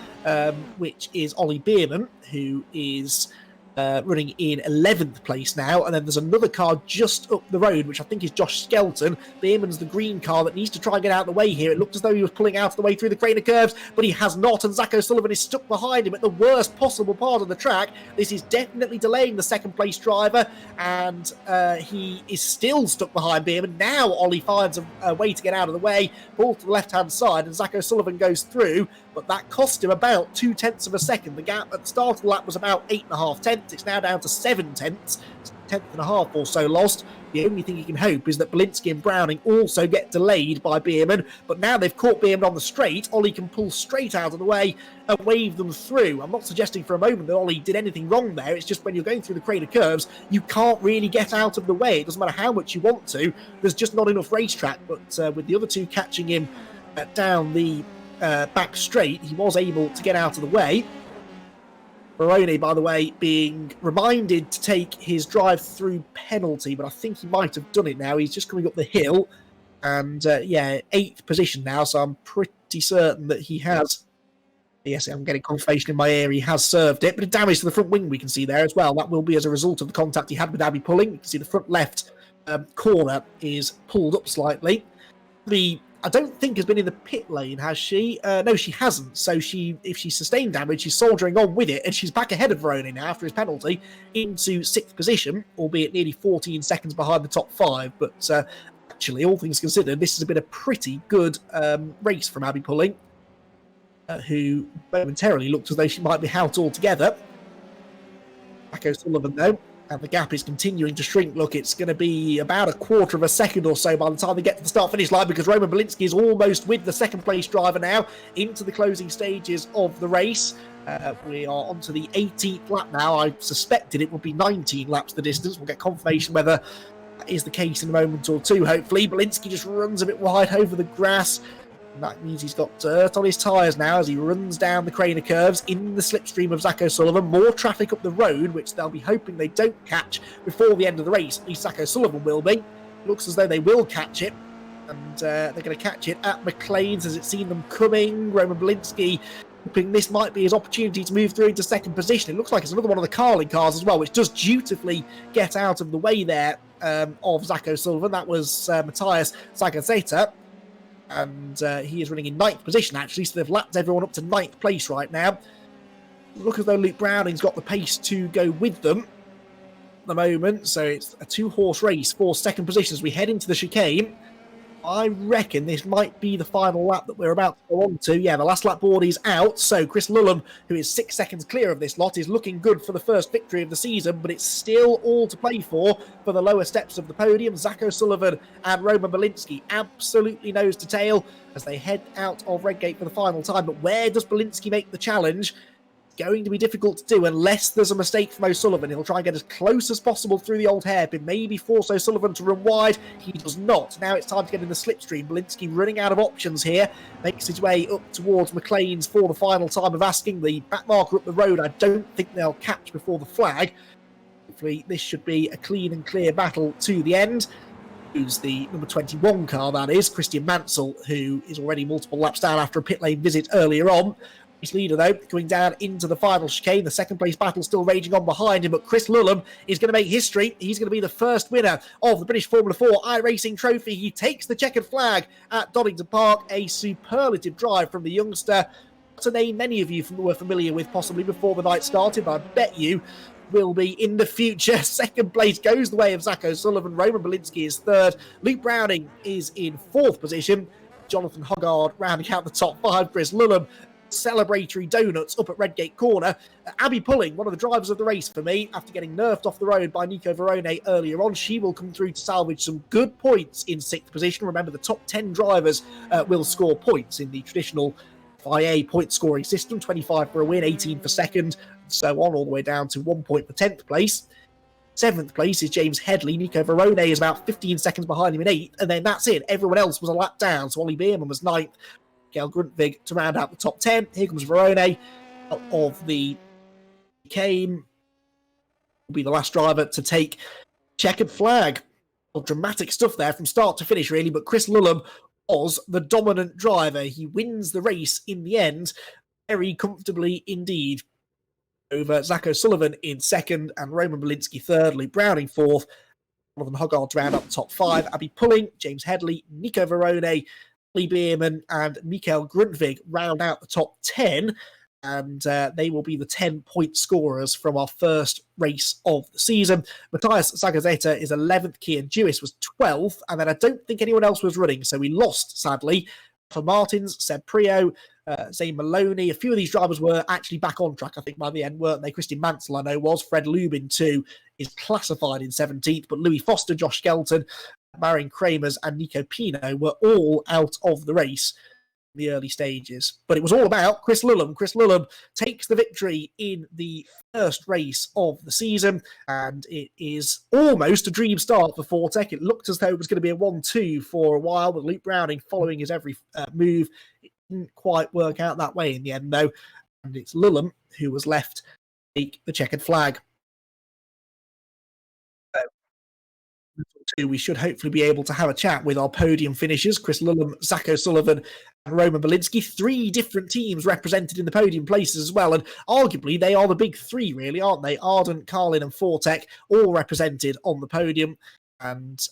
which is Ollie Bierman, who is running in 11th place now. And then there's another car just up the road, which I think is Josh Skelton. Bierman's the green car that needs to try and get out of the way here. It looked as though he was pulling out of the way through the Craner curves, but he has not. And Zach O'Sullivan is stuck behind him at the worst possible part of the track. This is definitely delaying the 2nd place driver, and he is still stuck behind Bierman. Now Ollie finds a way to get out of the way, pull to the left-hand side, and Zach O'Sullivan goes through, but that cost him about 2 tenths of a second. The gap at the start of the lap was about 8.5 tenths. It's now down to 7 tenths. It's a tenth and a half or so lost. The only thing you can hope is that Belinsky and Browning also get delayed by Bierman, but now they've caught Bierman on the straight. Ollie can pull straight out of the way and wave them through. I'm not suggesting for a moment that Ollie did anything wrong there. It's just when you're going through the Crater curves, you can't really get out of the way. It doesn't matter how much you want to. There's just not enough racetrack, but with the other two catching him down the back straight, he was able to get out of the way. Barone, by the way, being reminded to take his drive-through penalty, but I think he might have done it now. He's just coming up the hill, and yeah, 8th position now, so I'm pretty certain that he has. Yes, I'm getting confirmation in my ear. He has served it, but a damage to the front wing we can see there as well. That will be as a result of the contact he had with Abby Pulling. You can see the front left corner is pulled up slightly. I don't think has been in the pit lane, has she? No, she hasn't. So if she sustained damage, she's soldiering on with it, and she's back ahead of Verone now after his penalty into 6th position, albeit nearly 14 seconds behind the top 5. But actually, all things considered, this has been a pretty good race from Abby Pulling, who momentarily looked as though she might be out altogether. Back O'Sullivan, though. And the gap is continuing to shrink. Look, it's going to be about a quarter of a second or so by the time they get to the start-finish line, because Roman Belinsky is almost with the second-place driver now into the closing stages of the race. We are on to the 18th lap now. I suspected it would be 19 laps the distance. We'll get confirmation whether that is the case in a moment or two, hopefully. Belinsky just runs a bit wide over the grass. And that means he's got dirt on his tyres now as he runs down the Craner curves in the slipstream of Zach O'Sullivan. More traffic up the road, which they'll be hoping they don't catch before the end of the race. At least Zach O'Sullivan will be. Looks as though they will catch it. And they're going to catch it at McLean's as it's seen them coming. Roman Belinsky hoping this might be his opportunity to move through into second position. It looks like it's another one of the Carling cars as well, which does dutifully get out of the way there of Zach O'Sullivan. That was Matthias Zagazeta. And he is running in 9th position, actually, so they've lapped everyone up to 9th place right now. Look as though Luke Browning's got the pace to go with them at the moment, so it's a 2-horse race for second position as we head into the chicane. I reckon this might be the final lap that we're about to go on to. Yeah, the last lap board is out, so Chris Lulham, who is 6 seconds clear of this lot, is looking good for the first victory of the season, but it's still all to play for the lower steps of the podium. Zach O'Sullivan and Roman Belinsky absolutely nose to tail as they head out of Redgate for the final time. But where does Belinsky make the challenge? Going to be difficult to do unless there's a mistake from O'Sullivan. He'll try and get as close as possible through the old hairpin, maybe force O'Sullivan to run wide. He does not. Now it's time to get in the slipstream. Belinsky running out of options here, makes his way up towards McLean's for the final time of asking. The back marker up the road, I don't think they'll catch before the flag. Hopefully this should be a clean and clear battle to the end. Who's the number 21 car, that is, Christian Mansell, who is already multiple laps down after a pit lane visit earlier on. His leader, though, going down into the final chicane. The second place battle still raging on behind him, but Chris Lulham is going to make history. He's going to be the first winner of the British Formula 4 iRacing Trophy. He takes the checkered flag at Donington Park. A superlative drive from the youngster. That's a name many of you were familiar with possibly before the night started, but I bet you will be in the future. Second place goes the way of Zach O'Sullivan. Roman Belinsky is third. Luke Browning is in 4th position. Jonathan Hoggard rounding out the top 5. Chris Lulham, celebratory donuts up at Redgate Corner. Abby Pulling, one of the drivers of the race for me, after getting nerfed off the road by Nico Verone earlier on. She will come through to salvage some good points in 6th position. Remember, the top 10 drivers will score points in the traditional FIA point scoring system. 25 for a win, 18 for second, and so on, all the way down to 1 point for 10th place. 7th place is James Headley. Nico Verone is about 15 seconds behind him in 8th, and then that's it. Everyone else was a lap down. So Ollie Beerman was 9th. Gail Grundtvig to round out the top 10. Here comes Verone out of the chicane. Will be the last driver to take checkered flag. Well, dramatic stuff there from start to finish, really, but Chris Lulham was the dominant driver. He wins the race in the end very comfortably indeed over Zach O'Sullivan in 2nd and Roman Belinsky 3rd, Luke Browning 4th, Jonathan Hoggard to round up the top 5, Abby Pulling, James Headley, Nico Verone, Lee Beerman and Mikael Grundtvig round out the top 10, and they will be the 10-point scorers from our first race of the season. Matthias Zagazeta is 11th, Kian Dewis was 12th, and then I don't think anyone else was running, so we lost, sadly. For Martins, Seb Prio, Zane Maloney, a few of these drivers were actually back on track, I think, by the end, weren't they? Christian Mansell, I know, was. Fred Lubin, too, is classified in 17th, but Louis Foster, Josh Skelton, Marion Kramers and Nico Pino were all out of the race in the early stages. But it was all about Chris Lulham. Chris Lulham takes the victory in the first race of the season, and it is almost a dream start for Fortec. It looked as though it was going to be a 1-2 for a while, with Luke Browning following his every move. It didn't quite work out that way in the end, though, and it's Lulham who was left to take the checkered flag. We should hopefully be able to have a chat with our podium finishers, Chris Lulham, Zach O'Sullivan and Roman Belinsky. 3 different teams represented in the podium places as well, and arguably they are the big 3 really, aren't they? Ardent, Carlin and Fortec all represented on the podium, and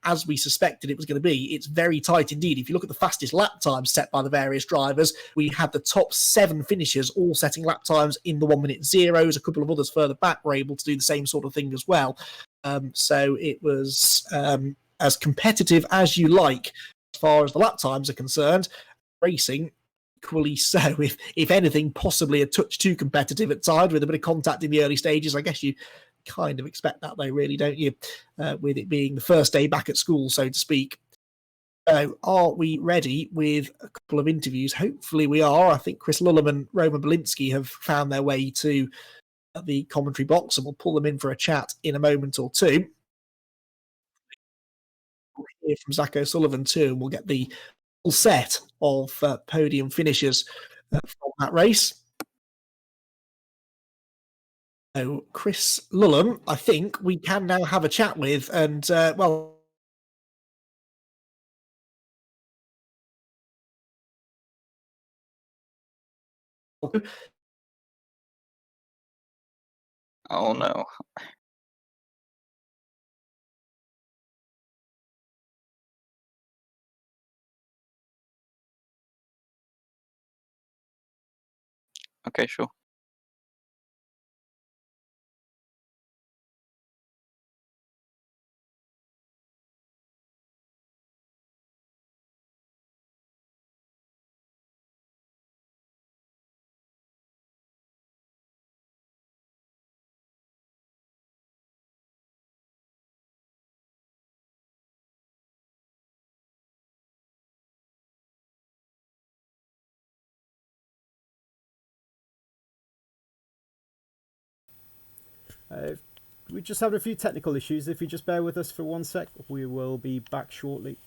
as we suspected it was going to be, it's very tight indeed. If you look at the fastest lap times set by the various drivers, we had the top 7 finishers all setting lap times in the 1-minute zeros. A couple of others further back were able to do the same sort of thing as well. So it was as competitive as you like as far as the lap times are concerned. Racing, equally so, if anything, possibly a touch too competitive at times with a bit of contact in the early stages. I guess you kind of expect that, though, really, don't you? With it being the first day back at school, so to speak. So, are we ready with a couple of interviews? Hopefully, we are. I think Chris Lulham and Roman Belinsky have found their way to the commentary box, and we'll pull them in for a chat in a moment or two. We'll hear from Zach O'Sullivan too, and we'll get the full set of podium finishers from that race. So, Chris Lulham, I think we can now have a chat with, and well. Oh no. Okay, sure. We just had a few technical issues. If you just bear with us for 1 sec, we will be back shortly.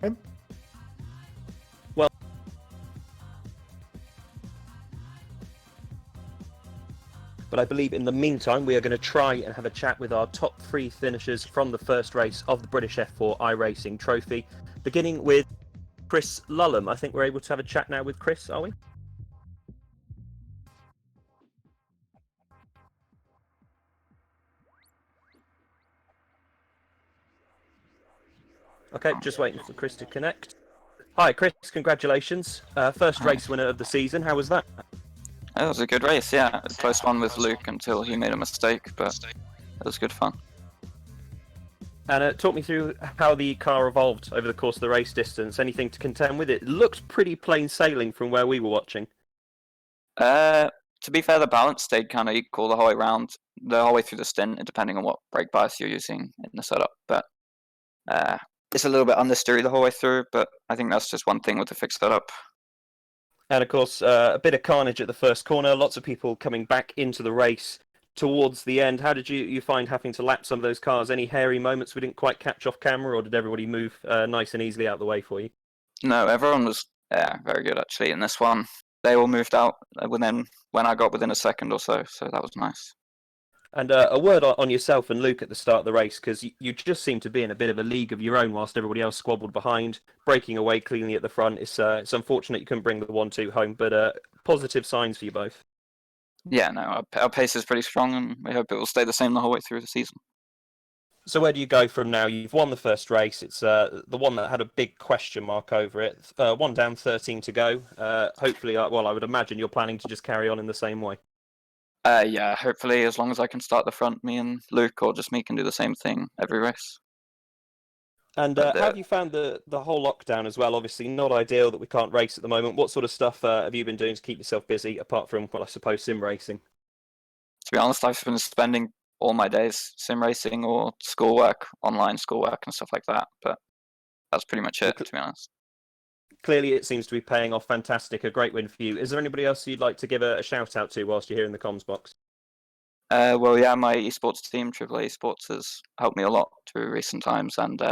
home. But I believe in the meantime, we are going to try and have a chat with our top 3 finishers from the first race of the British F4 iRacing Trophy, beginning with Chris Lullum. I think we're able to have a chat now with Chris, are we? Okay, just waiting for Chris to connect. Hi, Chris. Congratulations. First race winner of the season. How was that? It was a good race, yeah. A close one with Luke until he made a mistake, but it was good fun. And talk me through how the car evolved over the course of the race distance. Anything to contend with it? It looked pretty plain sailing from where we were watching. To be fair, the balance stayed kind of equal the whole way round, the whole way through the stint, depending on what brake bias you're using in the setup. But it's a little bit understeery the whole way through, but I think that's just one thing with the fixed setup. And of course, a bit of carnage at the first corner. Lots of people coming back into the race towards the end. How did you find having to lap some of those cars? Any hairy moments we didn't quite catch off camera, or did everybody move nice and easily out of the way for you? No, everyone was very good actually in this one. They all moved out when I got within a second or so that was nice. And a word on yourself and Luke at the start of the race, because you just seem to be in a bit of a league of your own whilst everybody else squabbled behind, breaking away cleanly at the front. It's unfortunate you couldn't bring the 1-2 home, but positive signs for you both. Yeah, no, our pace is pretty strong, and we hope it will stay the same the whole way through the season. So where do you go from now? You've won the first race. It's the one that had a big question mark over it. 1 down, 13 to go. Hopefully, I would imagine you're planning to just carry on in the same way. Yeah, hopefully as long as I can start the front, me and Luke, or just me, can do the same thing every race. And how have you found the whole lockdown as well? Obviously, not ideal that we can't race at the moment. What sort of stuff have you been doing to keep yourself busy, apart from, well, I suppose, sim racing? To be honest, I've been spending all my days sim racing or schoolwork, online schoolwork and stuff like that, but that's pretty much it, to be honest. Clearly, it seems to be paying off. Fantastic. A great win for you. Is there anybody else you'd like to give a shout out to whilst you're here in the comms box? Well, yeah, my esports team, AAA Esports, has helped me a lot through recent times, and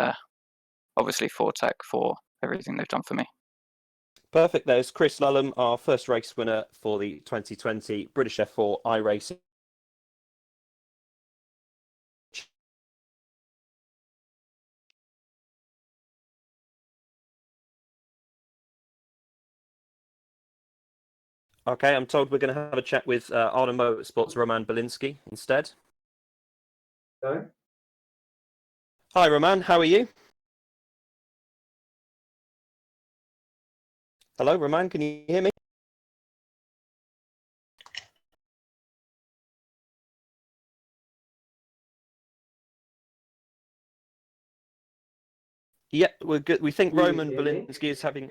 obviously Fortech for everything they've done for me. Perfect. There's Chris Lullum, our first race winner for the 2020 British F4 iRacing. Okay, I'm told we're going to have a chat with Arden Motorsports' Roman Belinsky instead. Hello? Hi, Roman. How are you? Hello, Roman. Can you hear me? Yeah, we're good. We think Can you Roman hear me? Belinsky is having...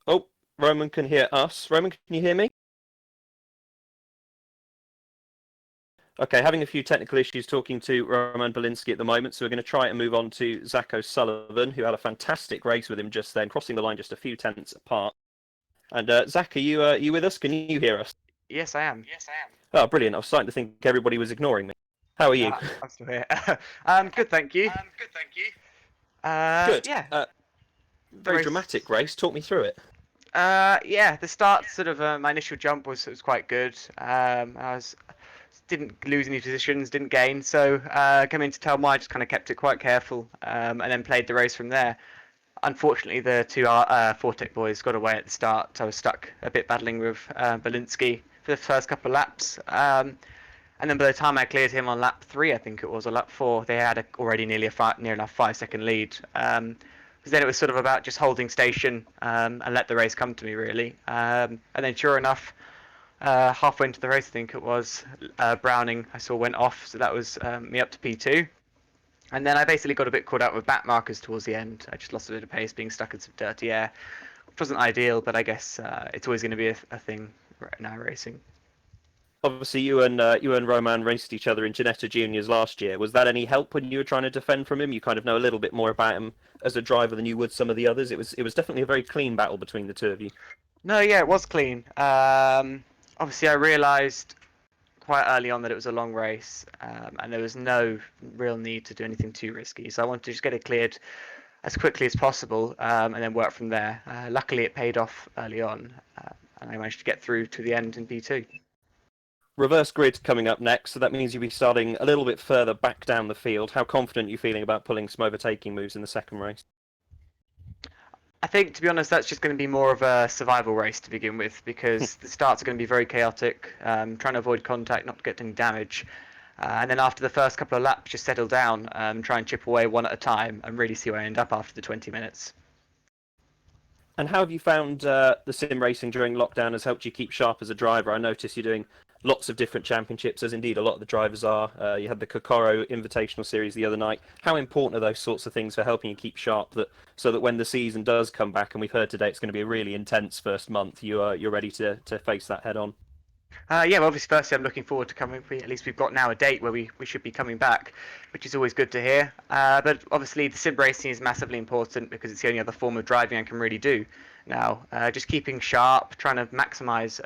Oh, Roman can hear us. Roman, can you hear me? Okay, having a few technical issues talking to Roman Belinsky at the moment, so we're going to try and move on to Zach O'Sullivan, who had a fantastic race with him just then, crossing the line just a few tenths apart. And Zach, are you with us? Can you hear us? Yes, I am. Oh, brilliant. I was starting to think everybody was ignoring me. How are you? I'm still here. Good, thank you. Good. Yeah. Very race- dramatic race. Talk me through it. Yeah. The start, sort of, my initial jump was quite good. Didn't lose any positions, didn't gain. So coming into Telmai, I just kind of kept it quite careful, and then played the race from there. Unfortunately, the two Fortec boys got away at the start, so I was stuck a bit battling with Belinsky for the first couple of laps. And then by the time I cleared him on lap 3, I think it was, or lap 4, they had already near enough 5-second lead. Because then it was sort of about just holding station and let the race come to me, really. And then sure enough, halfway into the race, I think it was, Browning I saw went off, so that was me up to P2. And then I basically got a bit caught out with back markers towards the end. I just lost a bit of pace, being stuck in some dirty air, which wasn't ideal, but I guess it's always going to be a thing in iRacing. Obviously, you and Roman raced each other in Ginetta Juniors last year. Was that any help when you were trying to defend from him? You kind of know a little bit more about him as a driver than you would some of the others. It was definitely a very clean battle between the two of you. No, yeah, it was clean. Obviously, I realised quite early on that it was a long race, and there was no real need to do anything too risky. So I wanted to just get it cleared as quickly as possible, and then work from there. Luckily, it paid off early on, and I managed to get through to the end in P2. Reverse grid coming up next, so that means you'll be starting a little bit further back down the field. How confident are you feeling about pulling some overtaking moves in the second race? I think, to be honest, that's just going to be more of a survival race to begin with, because the starts are going to be very chaotic, trying to avoid contact, not to get any damage. And then after the first couple of laps, just settle down, try and chip away one at a time, and really see where I end up after the 20 minutes. And how have you found the sim racing during lockdown has helped you keep sharp as a driver? I notice you're doing lots of different championships, as indeed a lot of the drivers are. You had the Kokoro Invitational Series the other night. How important are those sorts of things for helping you keep sharp, so that when the season does come back, and we've heard today it's going to be a really intense first month, you're ready to face that head on? Yeah, well, obviously, firstly, I'm looking forward to coming. At least we've got now a date where we should be coming back, which is always good to hear. But obviously, the sim racing is massively important because it's the only other form of driving I can really do now. Just keeping sharp, trying to maximise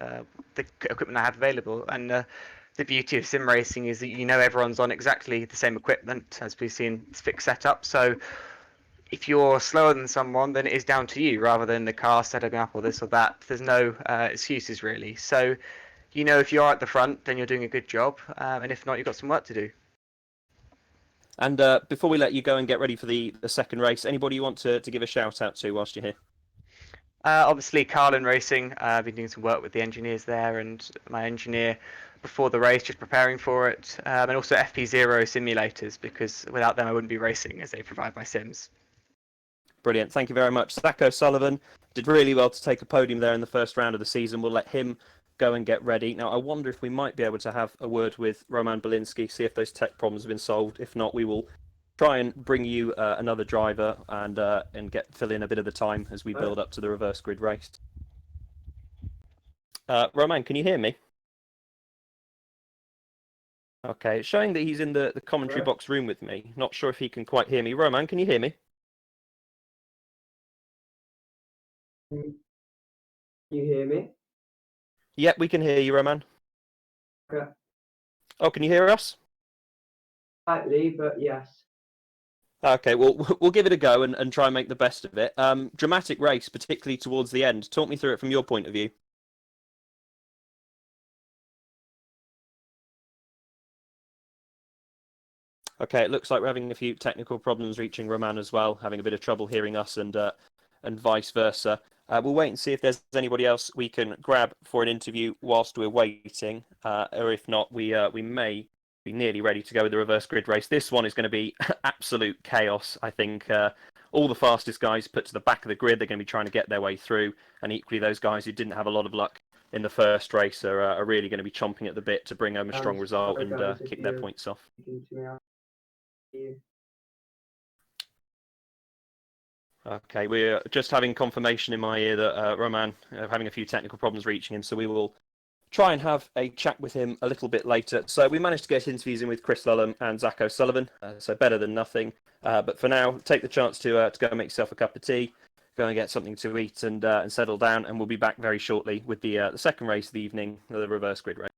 the equipment I have available. And the beauty of sim racing is that you know everyone's on exactly the same equipment, as we've seen, it's fixed setup. So if you're slower than someone, then it is down to you rather than the car setting up or this or that. There's no excuses really. So you know, if you're at the front, then you're doing a good job, and if not, you've got some work to do. And before we let you go and get ready for the second race, anybody you want to give a shout out to whilst you're here? Obviously, Carlin Racing, I've been doing some work with the engineers there, and my engineer before the race, just preparing for it, and also FP0 simulators, because without them I wouldn't be racing, as they provide my sims. Brilliant. Thank you very much. Zach O'Sullivan did really well to take a podium there in the first round of the season. We'll let him go and get ready. Now, I wonder if we might be able to have a word with Roman Belinsky, see if those tech problems have been solved. If not, we will try and bring you another driver and fill in a bit of the time as we build up to the reverse grid race. Roman, can you hear me? Okay, it's showing that he's in the commentary box room with me. Not sure if he can quite hear me. Roman, can you hear me? Can you hear me? Yep, we can hear you, Roman. Okay. Oh, can you hear us? Slightly, but yes. Okay, well, we'll give it a go and try and make the best of it. Dramatic race, particularly towards the end. Talk me through it from your point of view. Okay, it looks like we're having a few technical problems reaching Roman as well, having a bit of trouble hearing us and vice versa. We'll wait and see if there's anybody else we can grab for an interview whilst we're waiting, or if not, we may be nearly ready to go with the reverse grid race. This one is going to be absolute chaos, I think. All the fastest guys put to the back of the grid, they're going to be trying to get their way through, and equally those guys who didn't have a lot of luck in the first race are really going to be chomping at the bit to bring home a strong result and kick their points off. Okay, we're just having confirmation in my ear that Roman having a few technical problems reaching him, so we will try and have a chat with him a little bit later. So we managed to get interviews in with Chris Lullum and Zach O'Sullivan, so better than nothing. But for now, take the chance to go and make yourself a cup of tea, go and get something to eat and settle down, and we'll be back very shortly with the second race of the evening, the reverse grid race.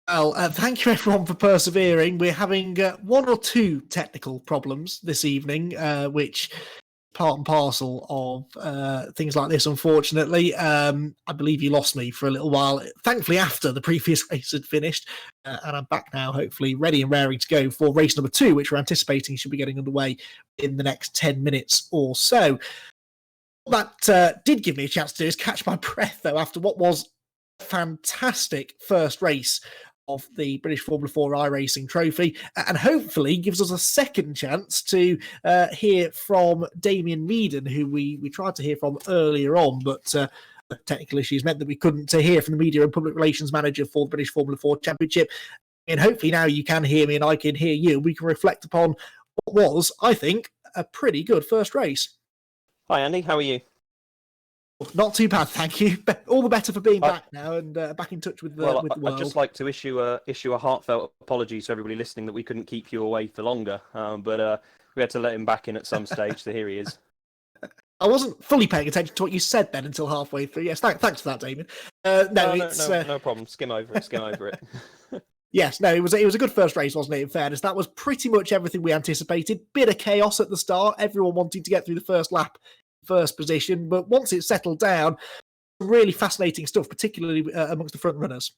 Well, thank you everyone for persevering. We're having one or two technical problems this evening, which part and parcel of things like this, unfortunately. I believe you lost me for a little while, thankfully after the previous race had finished, and I'm back now, hopefully ready and raring to go for race number 2, which we're anticipating should be getting underway in the next 10 minutes or so. What that did give me a chance to do is catch my breath, though, after what was a fantastic first race of the British Formula 4 iRacing Trophy, and hopefully gives us a second chance to hear from Damien Meaden, who we tried to hear from earlier on, but technical issues meant that we couldn't hear from the media and public relations manager for the British Formula 4 Championship. And hopefully now you can hear me and I can hear you. We can reflect upon what was, I think, a pretty good first race. Hi, Andy. How are you? Not too bad, thank you. All the better for being back now and back in touch with the Well, with the world. I'd just like to issue a heartfelt apology to everybody listening that we couldn't keep you away for longer, but we had to let him back in at some stage, so here he is. I wasn't fully paying attention to what you said then until halfway through. Yes, thanks for that, Damien. No problem. Skim over it. Yes, no, it was a good first race, wasn't it? In fairness, that was pretty much everything we anticipated. Bit of chaos at the start, everyone wanting to get through the first lap, first position, but once it settled down, really fascinating stuff, particularly amongst the front runners.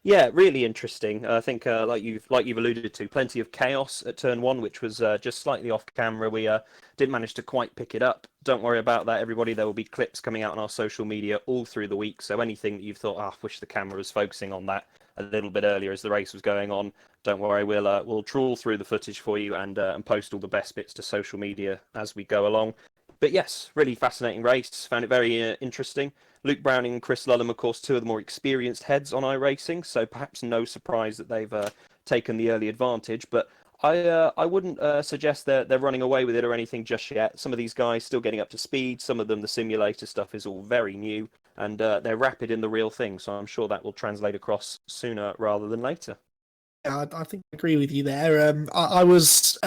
Yeah, really interesting. I think, like you've alluded to, plenty of chaos at turn 1, which was just slightly off camera. We didn't manage to quite pick it up. Don't worry about that, everybody. There will be clips coming out on our social media all through the week. So anything that you've thought, I wish the camera was focusing on that a little bit earlier as the race was going on, don't worry. We'll trawl through the footage for you and post all the best bits to social media as we go along. But yes, really fascinating race. Found it very interesting. Luke Browning and Chris Lullum, of course, two of the more experienced heads on iRacing, so perhaps no surprise that they've taken the early advantage. But I wouldn't suggest they're running away with it or anything just yet. Some of these guys still getting up to speed. Some of them, the simulator stuff is all very new, and they're rapid in the real thing. So I'm sure that will translate across sooner rather than later. Yeah, I think I agree with you there. I was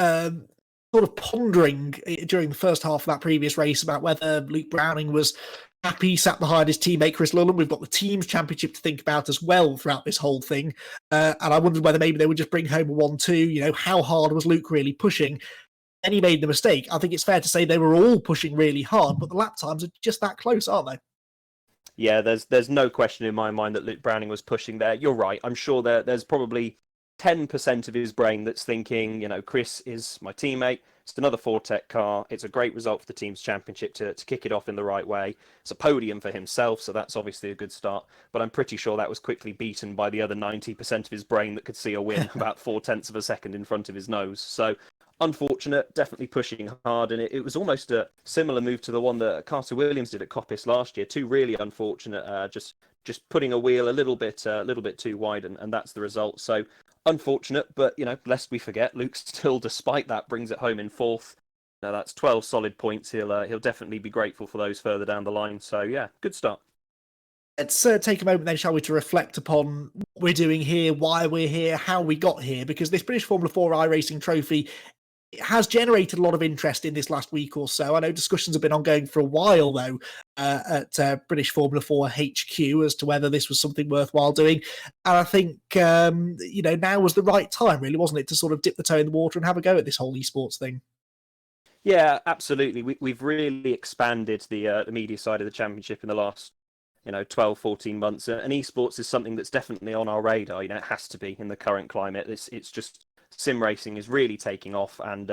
sort of pondering during the first half of that previous race about whether Luke Browning was happy, sat behind his teammate Chris Lullum. We've got the team's championship to think about as well throughout this whole thing. And I wondered whether maybe they would just bring home a 1-2. You know, how hard was Luke really pushing? And he made the mistake. I think it's fair to say they were all pushing really hard, but the lap times are just that close, aren't they? Yeah, there's no question in my mind that Luke Browning was pushing there. You're right. I'm sure there's probably 10% of his brain that's thinking, you know, Chris is my teammate. It's another Fortec car. It's a great result for the team's championship to kick it off in the right way. It's a podium for himself, so that's obviously a good start. But I'm pretty sure that was quickly beaten by the other 90% of his brain that could see a win about 0.4 of a second in front of his nose. So unfortunate, definitely pushing hard, and it was almost a similar move to the one that Carter Williams did at Coppice last year. Two really unfortunate, just putting a wheel a little bit too wide, and that's the result. So unfortunate, but you know, lest we forget, Luke still, despite that, brings it home in 4th. Now that's 12 solid points. He'll definitely be grateful for those further down the line. So yeah, good start. Let's take a moment then, shall we, to reflect upon what we're doing here, why we're here, how we got here, because this British Formula 4 iRacing Trophy has generated a lot of interest in this last week or so. I know discussions have been ongoing for a while, though, at British Formula 4 HQ as to whether this was something worthwhile doing. And I think, now was the right time, really, wasn't it, to sort of dip the toe in the water and have a go at this whole esports thing? Yeah, absolutely. We've really expanded the media side of the championship in the last 12, 14 months. And esports is something that's definitely on our radar. It has to be in the current climate. It's just sim racing is really taking off, and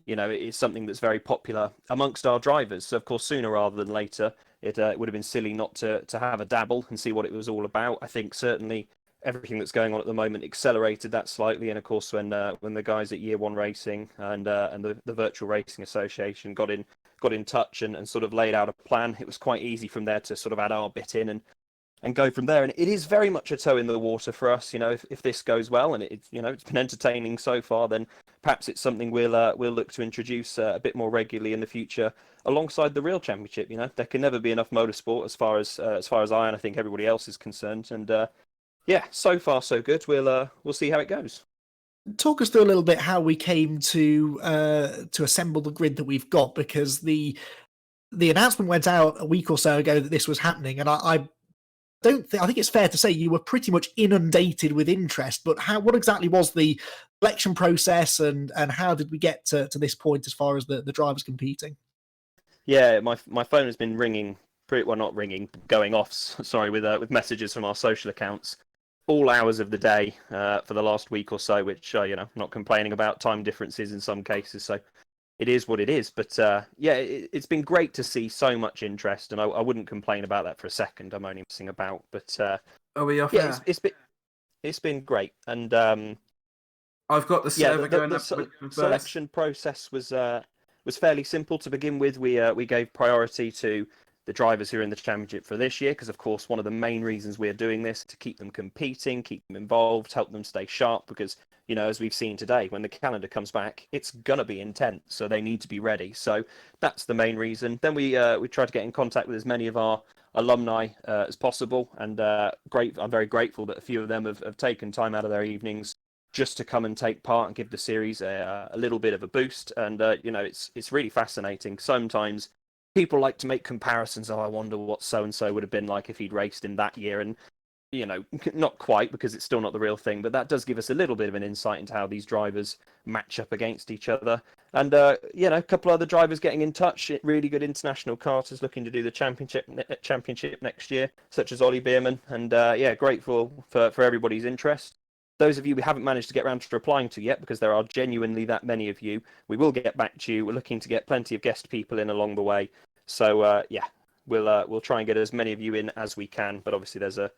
it's something that's very popular amongst our drivers. So of course, sooner rather than later, it would have been silly not to have a dabble and see what it was all about. I think certainly everything that's going on at the moment accelerated that slightly, and of course when the guys at Year One Racing and the Virtual Racing Association got in touch and sort of laid out a plan, it was quite easy from there to sort of add our bit in and go from there. And it is very much a toe in the water for us. If this goes well and it's been entertaining so far, then perhaps it's something we'll look to introduce a bit more regularly in the future alongside the real championship. There can never be enough motorsport as far as I and I think everybody else is concerned. And yeah, so far so good. We'll see how it goes. Talk us through a little bit how we came to assemble the grid that we've got, because the announcement went out a week or so ago that this was happening, and I I think it's fair to say you were pretty much inundated with interest. But what exactly was the selection process, and how did we get to this point as far as the drivers competing? Yeah, my phone has been ringing, not ringing, going off. Sorry, with messages from our social accounts, all hours of the day for the last week or so. Which not complaining about time differences in some cases. So it is what it is. But yeah, it's been great to see so much interest, and I wouldn't complain about that for a second. I'm only messing about, but Are we off yeah, air? it's been great, and I've got the yeah, server going up with the selection process was fairly simple to begin with. We gave priority to the drivers who are in the championship for this year, because of course one of the main reasons we're doing this is to keep them competing, keep them involved, help them stay sharp, because as we've seen today, when the calendar comes back, it's gonna be intense, so they need to be ready. So that's the main reason. Then we tried to get in contact with as many of our alumni as possible, and I'm very grateful that a few of them have taken time out of their evenings just to come and take part and give the series a little bit of a boost. And it's really fascinating. Sometimes people like to make comparisons. Oh, I wonder what so and so would have been like if he'd raced in that year. And not quite, because it's still not the real thing, but that does give us a little bit of an insight into how these drivers match up against each other. And a couple other drivers getting in touch, really good international karters looking to do the championship next year, such as Ollie Bierman. And grateful for everybody's interest. Those of you we haven't managed to get around to replying to yet, because there are genuinely that many of you, we will get back to you. We're looking to get plenty of guest people in along the way. So we'll try and get as many of you in as we can. But obviously there's a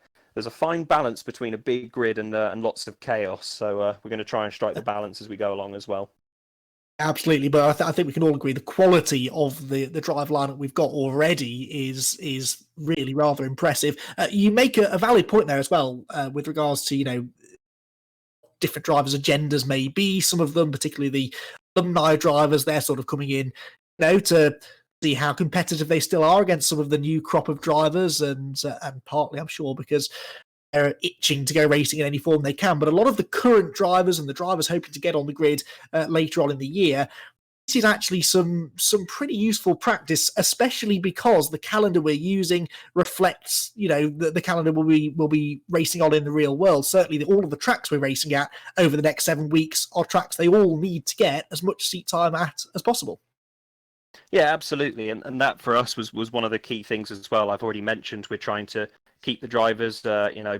fine balance between a big grid and lots of chaos. So we're going to try and strike the balance as we go along as well. Absolutely, but I think we can all agree the quality of the drive lineup we've got already is really rather impressive. You make a valid point there as well with regards to different drivers' agendas may be. Some of them, particularly the alumni drivers, they're sort of coming in, to see how competitive they still are against some of the new crop of drivers, and partly, I'm sure, because they're itching to go racing in any form they can. But a lot of the current drivers and the drivers hoping to get on the grid later on in the year, this is actually some pretty useful practice, especially because the calendar we're using reflects, the calendar will be racing on in the real world. Certainly, all of the tracks we're racing at over the next 7 weeks are tracks they all need to get as much seat time at as possible. Yeah, absolutely, and that for us was one of the key things as well. I've already mentioned we're trying to keep the drivers,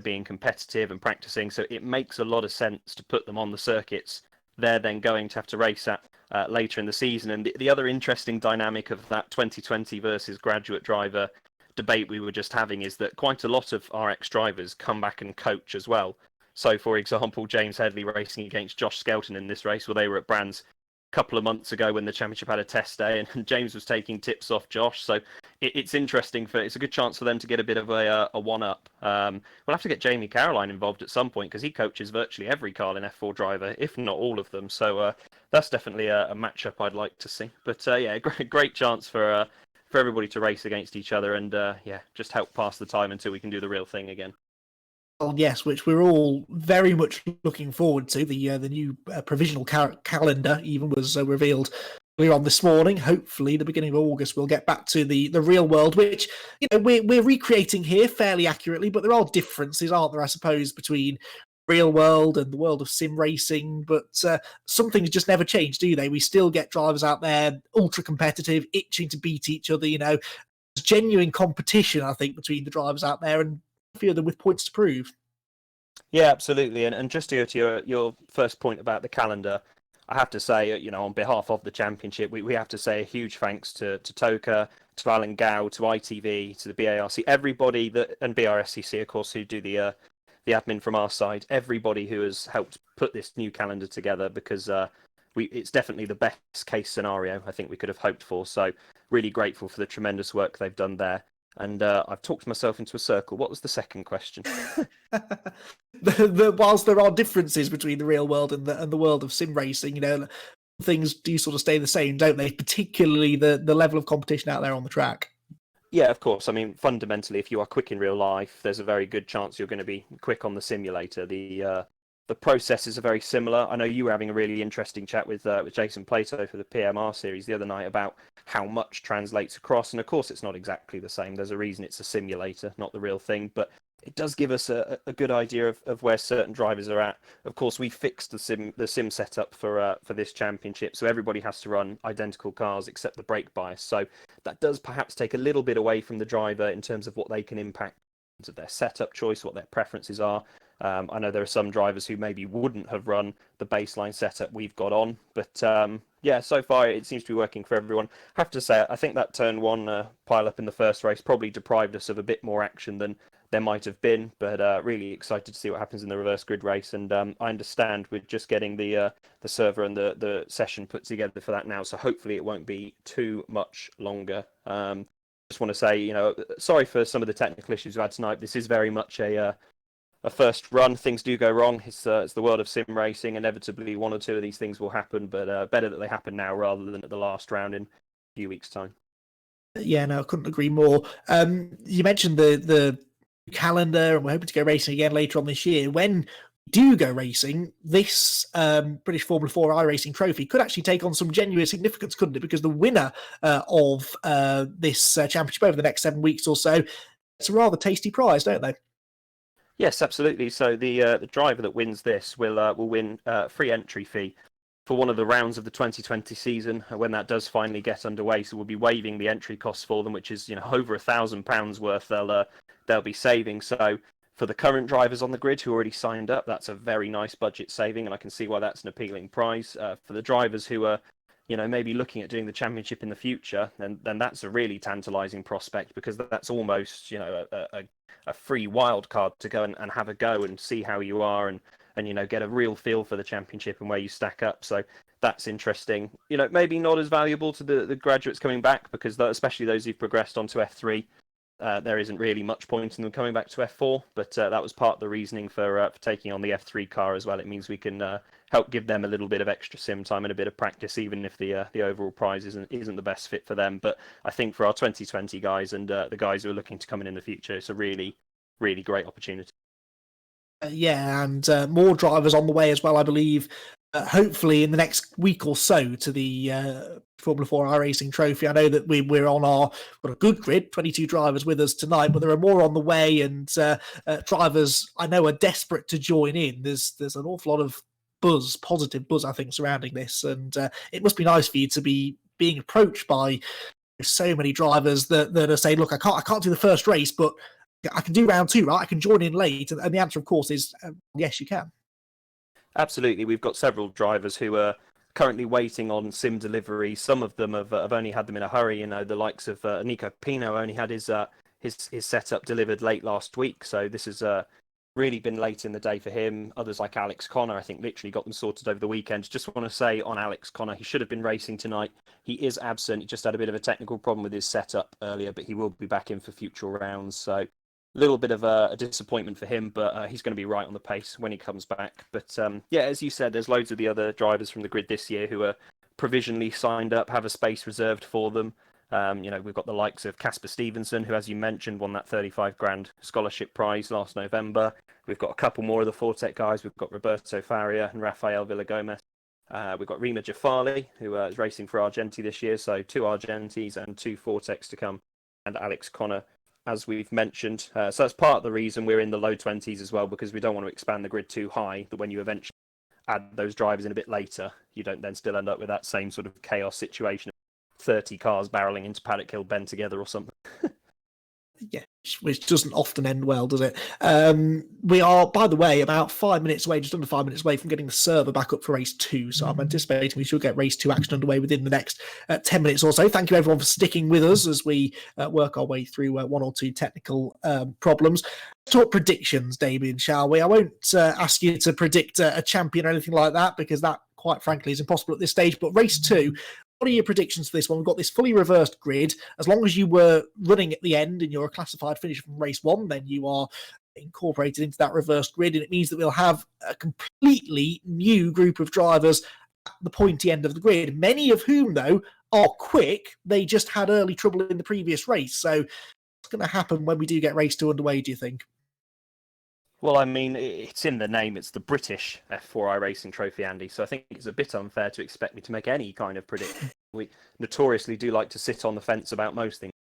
being competitive and practicing, so it makes a lot of sense to put them on the circuits they're then going to have to race at later in the season. And the other interesting dynamic of that 2020 versus graduate driver debate we were just having is that quite a lot of our ex-drivers come back and coach as well. So, for example, James Headley racing against Josh Skelton in this race, they were at Brands a couple of months ago when the championship had a test day, and James was taking tips off Josh. So it's interesting. It's a good chance for them to get a bit of a one-up. We'll have to get Jamie Caroline involved at some point, because he coaches virtually every Carlin F4 driver, if not all of them. So that's definitely a matchup I'd like to see. But great chance for everybody to race against each other, and just help pass the time until we can do the real thing again. Well, yes, which we're all very much looking forward to. The new provisional calendar even was revealed earlier on this morning. Hopefully, the beginning of August, we'll get back to the real world, which we're recreating here fairly accurately. But there are differences, aren't there? I suppose between real world and the world of sim racing. But some things just never change, do they? We still get drivers out there ultra competitive, itching to beat each other. There's genuine competition, I think, between the drivers out there, and a few of them with points to prove. Yeah, absolutely. And just to go to your first point about the calendar, I have to say, on behalf of the championship, we have to say a huge thanks to Toka, to Alan Gow, to ITV, to the BARC, everybody and BRSCC, of course, who do the admin from our side, everybody who has helped put this new calendar together, because it's definitely the best case scenario I think we could have hoped for. So really grateful for the tremendous work they've done there. And I've talked myself into a circle. What was the second question? Whilst there are differences between the real world and the world of sim racing, things do sort of stay the same, don't they? Particularly the level of competition out there on the track. Yeah, of course. I mean, fundamentally, if you are quick in real life, there's a very good chance you're going to be quick on the simulator. The processes are very similar. I know you were having a really interesting chat with Jason Plato for the PMR series the other night about how much translates across. And of course, it's not exactly the same. There's a reason it's a simulator, not the real thing. But it does give us a good idea of where certain drivers are at. Of course, we fixed the sim setup for this championship, so everybody has to run identical cars except the brake bias. So that does perhaps take a little bit away from the driver in terms of what they can impact in terms of their setup choice, what their preferences are. I know there are some drivers who maybe wouldn't have run the baseline setup we've got on, but yeah, so far it seems to be working for everyone. I have to say, I think that turn one pile up in the first race probably deprived us of a bit more action than there might have been, but really excited to see what happens in the reverse grid race. And I understand we're just getting the server and the session put together for that now, so hopefully it won't be too much longer. Just want to say, sorry for some of the technical issues we had tonight. This is very much a first run. Things do go wrong. It's the world of sim racing. Inevitably, one or two of these things will happen, but better that they happen now rather than at the last round in a few weeks' time. Yeah, no, I couldn't agree more. You mentioned the calendar, and we're hoping to go racing again later on this year. When we do go racing, this British Formula 4 iRacing trophy could actually take on some genuine significance, couldn't it? Because the winner of this championship over the next 7 weeks or so, it's a rather tasty prize, don't they? Yes, absolutely. So the driver that wins this will win a free entry fee for one of the rounds of the 2020 season when that does finally get underway. So we'll be waiving the entry costs for them, which is over £1,000 worth they'll be saving. So for the current drivers on the grid who already signed up, that's a very nice budget saving, and I can see why that's an appealing prize. For the drivers who are maybe looking at doing the championship in the future, then that's a really tantalising prospect, because that's almost a free wild card to go and have a go and see how you are and get a real feel for the championship and where you stack up. So that's interesting. Maybe not as valuable to the graduates coming back, because especially those who've progressed onto F3, there isn't really much point in them coming back to F4. But that was part of the reasoning for taking on the F3 car as well. It means we can help give them a little bit of extra sim time and a bit of practice, even if the overall prize isn't the best fit for them. But I think for our 2020 guys and the guys who are looking to come in the future, it's a really, really great opportunity. Yeah, and more drivers on the way as well, I believe. Hopefully in the next week or so to the Formula 4 iRacing trophy. I know that we're on a good grid, 22 drivers with us tonight, but there are more on the way, and drivers I know are desperate to join in. There's an awful lot of positive buzz, I think, surrounding this, and it must be nice for you to be being approached by so many drivers that are saying, look, I can't do the first race, but I can do round two, right? I can join in late. And the answer, of course, is yes, you can. Absolutely. We've got several drivers who are currently waiting on sim delivery. Some of them have only had them in a hurry. The likes of Nico Pino only had his setup delivered late last week. So this has really been late in the day for him. Others like Alex Connor, I think, literally got them sorted over the weekend. Just want to say on Alex Connor, he should have been racing tonight. He is absent. He just had a bit of a technical problem with his setup earlier, but he will be back in for future rounds. So little bit of a disappointment for him, but he's going to be right on the pace when he comes back. But yeah, as you said, there's loads of the other drivers from the grid this year who are provisionally signed up, have a space reserved for them. We've got the likes of Casper Stevenson, who, as you mentioned, won that 35 grand scholarship prize last November. We've got a couple more of the Fortec guys. We've got Roberto Faria and Rafael Villagomez. We've got Rima Jafali, who is racing for Argenti this year, so 2 Argentis and 2 Fortecs to come, and Alex Connor, as we've mentioned. So that's part of the reason we're in the low 20s as well, because we don't want to expand the grid too high, that when you eventually add those drivers in a bit later, you don't then still end up with that same sort of chaos situation of 30 cars barreling into Paddock Hill Bend together or something. Yeah, which doesn't often end well, does it? We are, by the way, about 5 minutes away, just under 5 minutes away from getting the server back up for race 2. So I'm anticipating we should get race 2 action underway within the next 10 minutes or so. Thank you, everyone, for sticking with us as we work our way through one or two technical problems. Let's talk predictions, Damien, shall we? I won't ask you to predict a champion or anything like that, because that, quite frankly, is impossible at this stage. But race 2, what are your predictions for this one? We've got this fully reversed grid. As long as you were running at the end and you're a classified finisher from race 1, then you are incorporated into that reversed grid, and it means that we'll have a completely new group of drivers at the pointy end of the grid, many of whom, though, are quick. They just had early trouble in the previous race. So what's going to happen when we do get race 2 underway, do you think? Well, I mean, it's in the name. It's the British F4 iRacing Trophy, Andy. So I think it's a bit unfair to expect me to make any kind of prediction. We notoriously do like to sit on the fence about most things.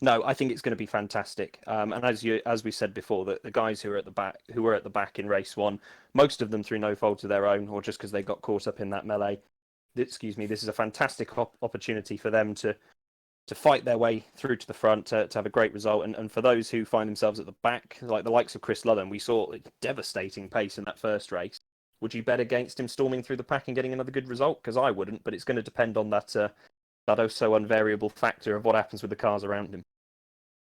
No, I think it's going to be fantastic. And as we said before, the guys who were at the back in race one, most of them through no fault of their own, or just because they got caught up in that melee. Excuse me. This is a fantastic opportunity for them to fight their way through to the front, to have a great result. And for those who find themselves at the back, like the likes of Chris Lullen, we saw a devastating pace in that first race. Would you bet against him storming through the pack and getting another good result? Because I wouldn't, but it's going to depend on that oh so unvariable factor of what happens with the cars around him.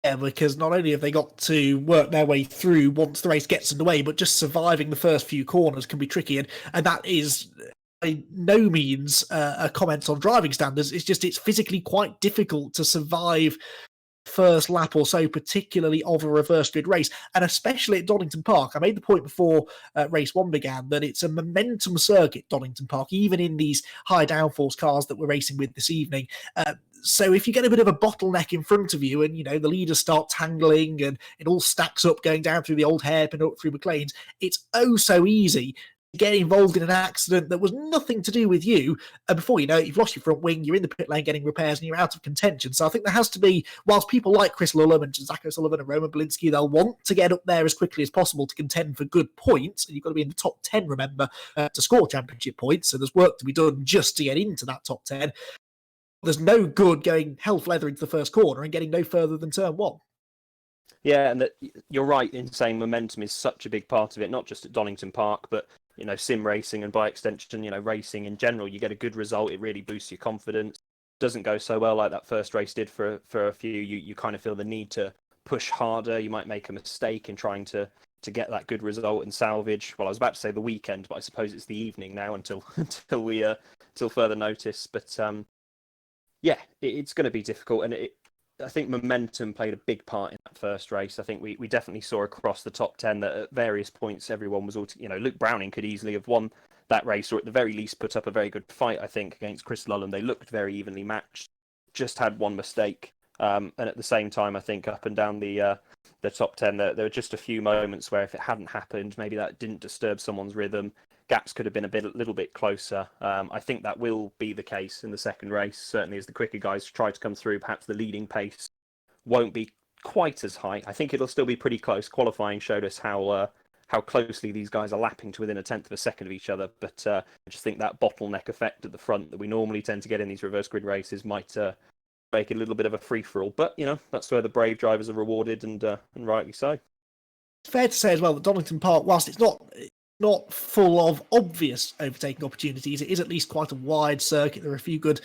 Yeah, because not only have they got to work their way through once the race gets underway, but just surviving the first few corners can be tricky. And that is by no means a comment on driving standards. It's just it's physically quite difficult to survive first lap or so, particularly of a reverse grid race, and especially at Donington Park. I made the point before race one began that it's a momentum circuit, Donington Park, even in these high downforce cars that we're racing with this evening. So if you get a bit of a bottleneck in front of you and, the leaders start tangling and it all stacks up going down through the old hairpin up through McLean's, it's oh so easy get involved in an accident that was nothing to do with you, and before you know it, you've lost your front wing, you're in the pit lane getting repairs, and you're out of contention. So I think there has to be, whilst people like Chris Lullam and Zach O'Sullivan and Roman Belinsky, they'll want to get up there as quickly as possible to contend for good points, and you've got to be in the top 10, remember, to score championship points, so there's work to be done just to get into that top 10. There's no good going hell for leather into the first corner and getting no further than turn one. Yeah, and you're right in saying momentum is such a big part of it, not just at Donington Park, but sim racing and by extension, racing in general. You get a good result, it really boosts your confidence. Doesn't go so well like that first race did for a few. You kind of feel the need to push harder. You might make a mistake in trying to get that good result and salvage. Well, I was about to say the weekend, but I suppose it's the evening now until further notice. But yeah, it's going to be difficult, and I think momentum played a big part in that first race. I think we definitely saw across the top 10 that at various points everyone was Luke Browning could easily have won that race, or at the very least put up a very good fight, I think, against Chris Lullam. They looked very evenly matched, just had one mistake. And at the same time, I think up and down the top 10, there were just a few moments where if it hadn't happened, maybe that didn't disturb someone's rhythm. Gaps could have been a little bit closer. I think that will be the case in the second race. Certainly, as the quicker guys try to come through, perhaps the leading pace won't be quite as high. I think it'll still be pretty close. Qualifying showed us how closely these guys are lapping to within a tenth of a second of each other. But I just think that bottleneck effect at the front that we normally tend to get in these reverse grid races might make it a little bit of a free for all. But that's where the brave drivers are rewarded, and rightly so. It's fair to say as well that Donington Park, whilst it's not full of obvious overtaking opportunities, it is at least quite a wide circuit. There are a few good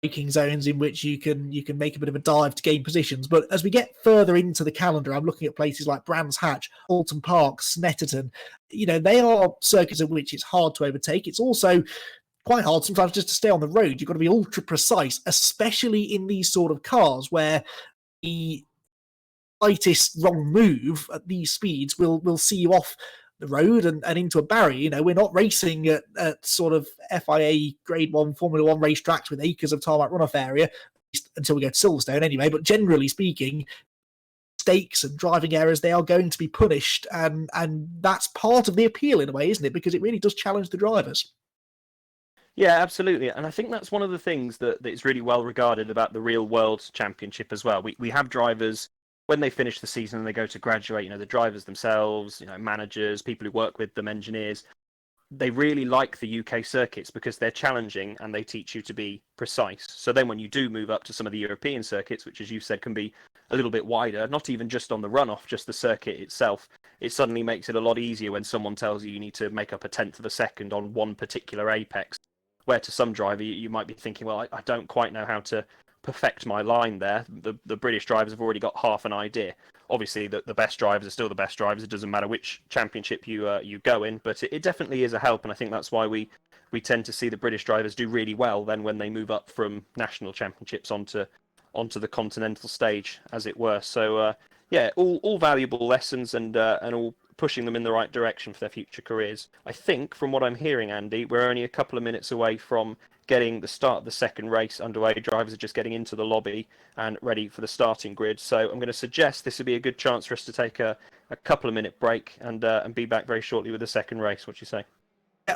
braking zones in which you can make a bit of a dive to gain positions. But as we get further into the calendar, I'm looking at places like Brands Hatch, Alton Park, Snetterton. They are circuits in which it's hard to overtake. It's also quite hard sometimes just to stay on the road. You've got to be ultra precise, especially in these sort of cars where the slightest wrong move at these speeds will see you off the road and into a barrier. We're not racing at sort of FIA Grade 1 Formula 1 racetracks with acres of tarmac runoff area, until we go to Silverstone anyway, but generally speaking, mistakes and driving errors, they are going to be punished, and that's part of the appeal in a way, isn't it? Because it really does challenge the drivers. Yeah, absolutely. And I think that's one of the things that is really well regarded about the real world championship as well. We have drivers, when they finish the season and they go to graduate, the drivers themselves, managers, people who work with them, engineers, they really like the UK circuits because they're challenging and they teach you to be precise. So then when you do move up to some of the European circuits, which as you said can be a little bit wider, not even just on the runoff, just the circuit itself, it suddenly makes it a lot easier when someone tells you need to make up a tenth of a second on one particular apex, where to some driver you might be thinking, well, I don't quite know how to perfect my line there. The British drivers have already got half an idea. Obviously, the best drivers are still the best drivers. It doesn't matter which championship you go in, but it definitely is a help, and I think that's why we tend to see the British drivers do really well then when they move up from national championships onto the continental stage, as it were. So yeah, all valuable lessons and all pushing them in the right direction for their future careers. I think, from what I'm hearing, Andy, we're only a couple of minutes away from getting the start of the second race underway. Drivers are just getting into the lobby and ready for the starting grid. So I'm going to suggest this would be a good chance for us to take a couple of minute break and be back very shortly with the second race. What do you say?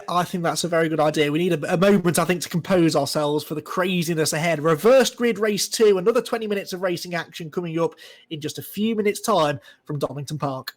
I think that's a very good idea. We need a moment, I think, to compose ourselves for the craziness ahead. Reversed grid race 2, another 20 minutes of racing action coming up in just a few minutes' time from Donington Park.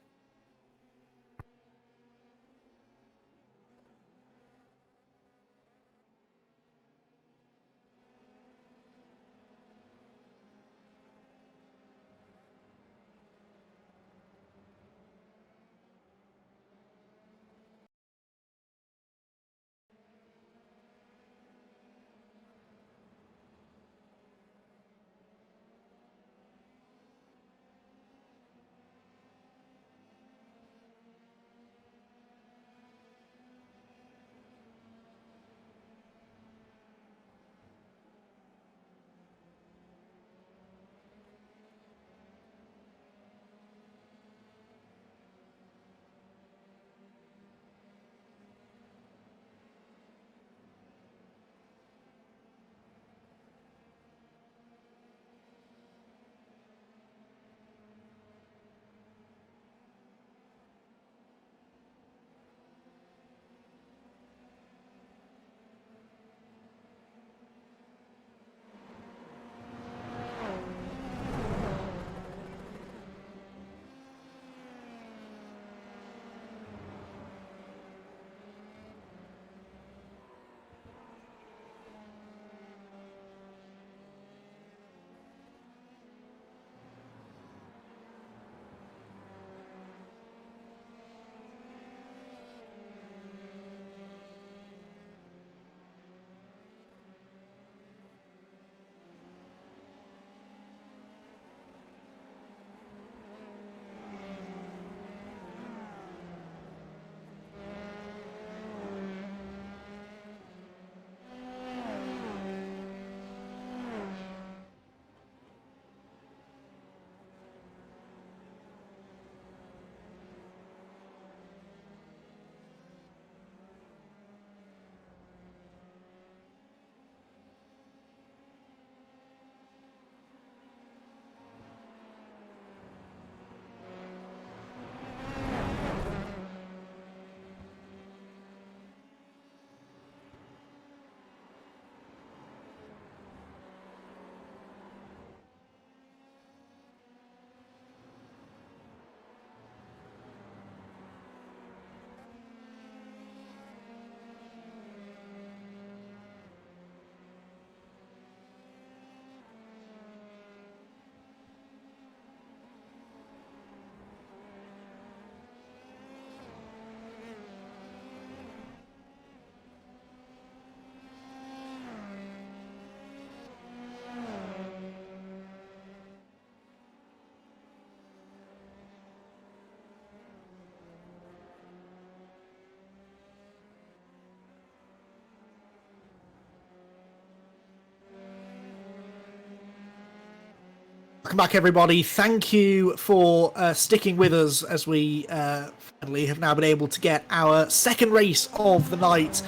Welcome back, everybody. Thank you for sticking with us as we finally have now been able to get our second race of the night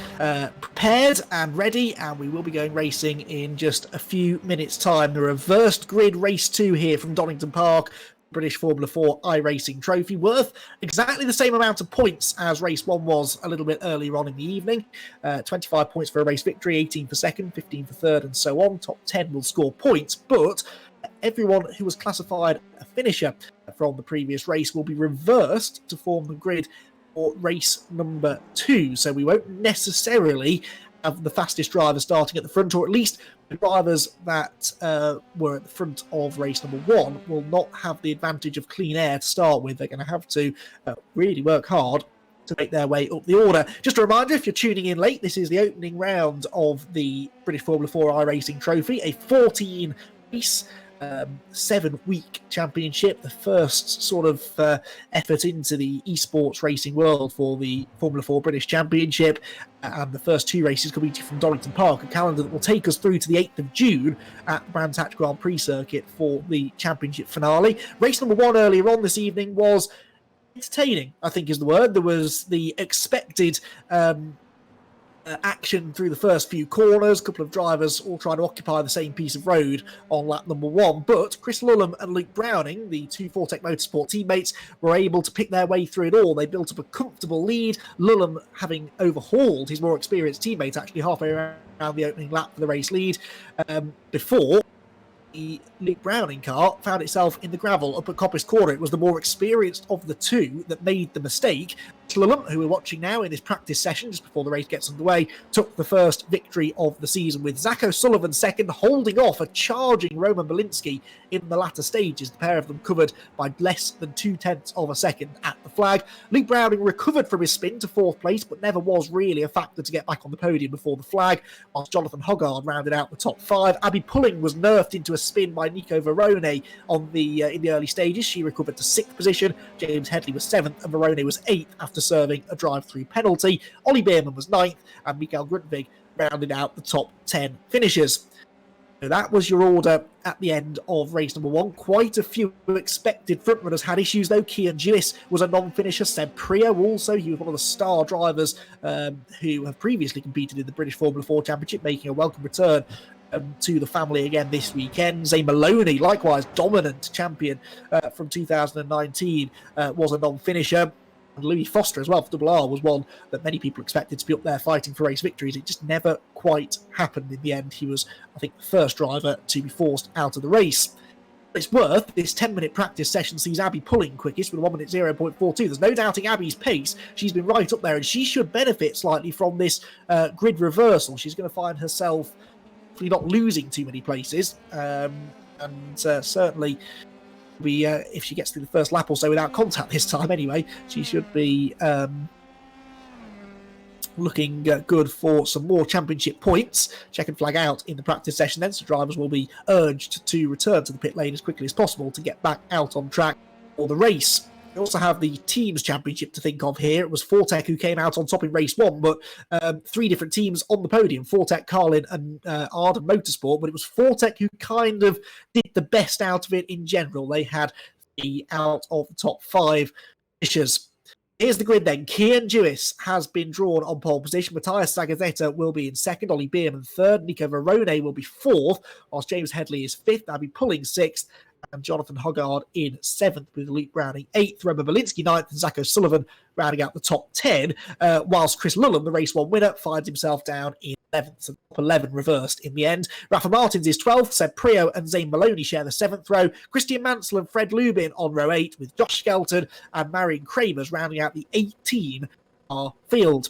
prepared and ready, and we will be going racing in just a few minutes' time. The reversed grid race 2 here from Donington Park, British Formula 4 iRacing trophy, worth exactly the same amount of points as race 1 was a little bit earlier on in the evening. 25 points for a race victory, 18 for second, 15 for third, and so on. Top 10 will score points, but everyone who was classified a finisher from the previous race will be reversed to form the grid for race number 2. So we won't necessarily have the fastest driver starting at the front, or at least the drivers that were at the front of race number 1 will not have the advantage of clean air to start with. They're going to have to really work hard to make their way up the order. Just a reminder, if you're tuning in late, this is the opening round of the British Formula 4 iRacing trophy, a 14 race 7-week championship, the first sort of effort into the esports racing world for the Formula 4 British Championship, and the first 2 races coming from Donington Park, a calendar that will take us through to the 8th of June at the Brands Hatch Grand Prix circuit for the championship finale. Race number 1 earlier on this evening was entertaining, I think is the word. There was the expected action through the first few corners. A couple of drivers all trying to occupy the same piece of road on lap number 1. But Chris Lulham and Luke Browning, the two Fortec Motorsport teammates, were able to pick their way through it all. They built up a comfortable lead. Lulham having overhauled his more experienced teammates actually halfway around the opening lap for the race lead before the Luke Browning car found itself in the gravel up at Coppice Corner. It was the more experienced of the two that made the mistake. Lulham, who we're watching now in this practice session just before the race gets underway, took the first victory of the season, with Zach O'Sullivan second, holding off a charging Roman Belinsky in the latter stages. The pair of them covered by less than 0.2 of a second at the flag. Luke Browning recovered from his spin to 4th place, but never was really a factor to get back on the podium before the flag, whilst Jonathan Hoggard rounded out the top 5. Abby Pulling was nerfed into a spin by Nico Verone on the in the early stages. She recovered to 6th position. James Headley was 7th, and Verone was 8th after serving a drive-through penalty. Ollie Bierman was 9th, and Mikael Grundvig rounded out the top 10 finishers. So that was your order at the end of race number 1. Quite a few expected frontrunners had issues, though. Kian Jewis was a non-finisher. Seb Prio also. He was one of the star drivers who have previously competed in the British Formula 4 Championship, making a welcome return to the family again this weekend. Zane Maloney, likewise dominant champion from 2019, was a non-finisher. And Louis Foster as well for Double R was one that many people expected to be up there fighting for race victories. It just never quite happened in the end. He was, I think, the first driver to be forced out of the race. It's worth, this 10-minute practice session sees Abby Pulling quickest with a 1 minute 0.42. There's no doubting Abby's pace. She's been right up there, and she should benefit slightly from this grid reversal. She's going to find herself not losing too many places, and certainly be if she gets through the first lap or so without contact this time anyway, she should be looking good for some more championship points. Checkered flag out in the practice session then, so drivers will be urged to return to the pit lane as quickly as possible to get back out on track for the race. We also have the Teams Championship to think of here. It was Fortec who came out on top in race 1, but 3 different teams on the podium, Fortec, Carlin and Arden Motorsport, but it was Fortec who kind of did the best out of it in general. They had 3 out of the top 5 finishers. Here's the grid then. Kian Jewis has been drawn on pole position. Matthias Sagazetta will be in 2nd. Ollie Bierman 3rd. Nico Verone will be 4th, whilst James Headley is 5th. Abby Pulling 6th. And Jonathan Hoggard in 7th, with Luke Browning 8th, Roman Belinsky 9th, and Zach O'Sullivan rounding out the top 10, whilst Chris Lulham, the race 1 winner, finds himself down in 11th, so top 11 reversed in the end. Rafa Martins is 12th, Seb Prio and Zane Maloney share the 7th row. Christian Mansell and Fred Lubin on row 8, with Josh Skelton and Marion Kramers rounding out the 18-car field.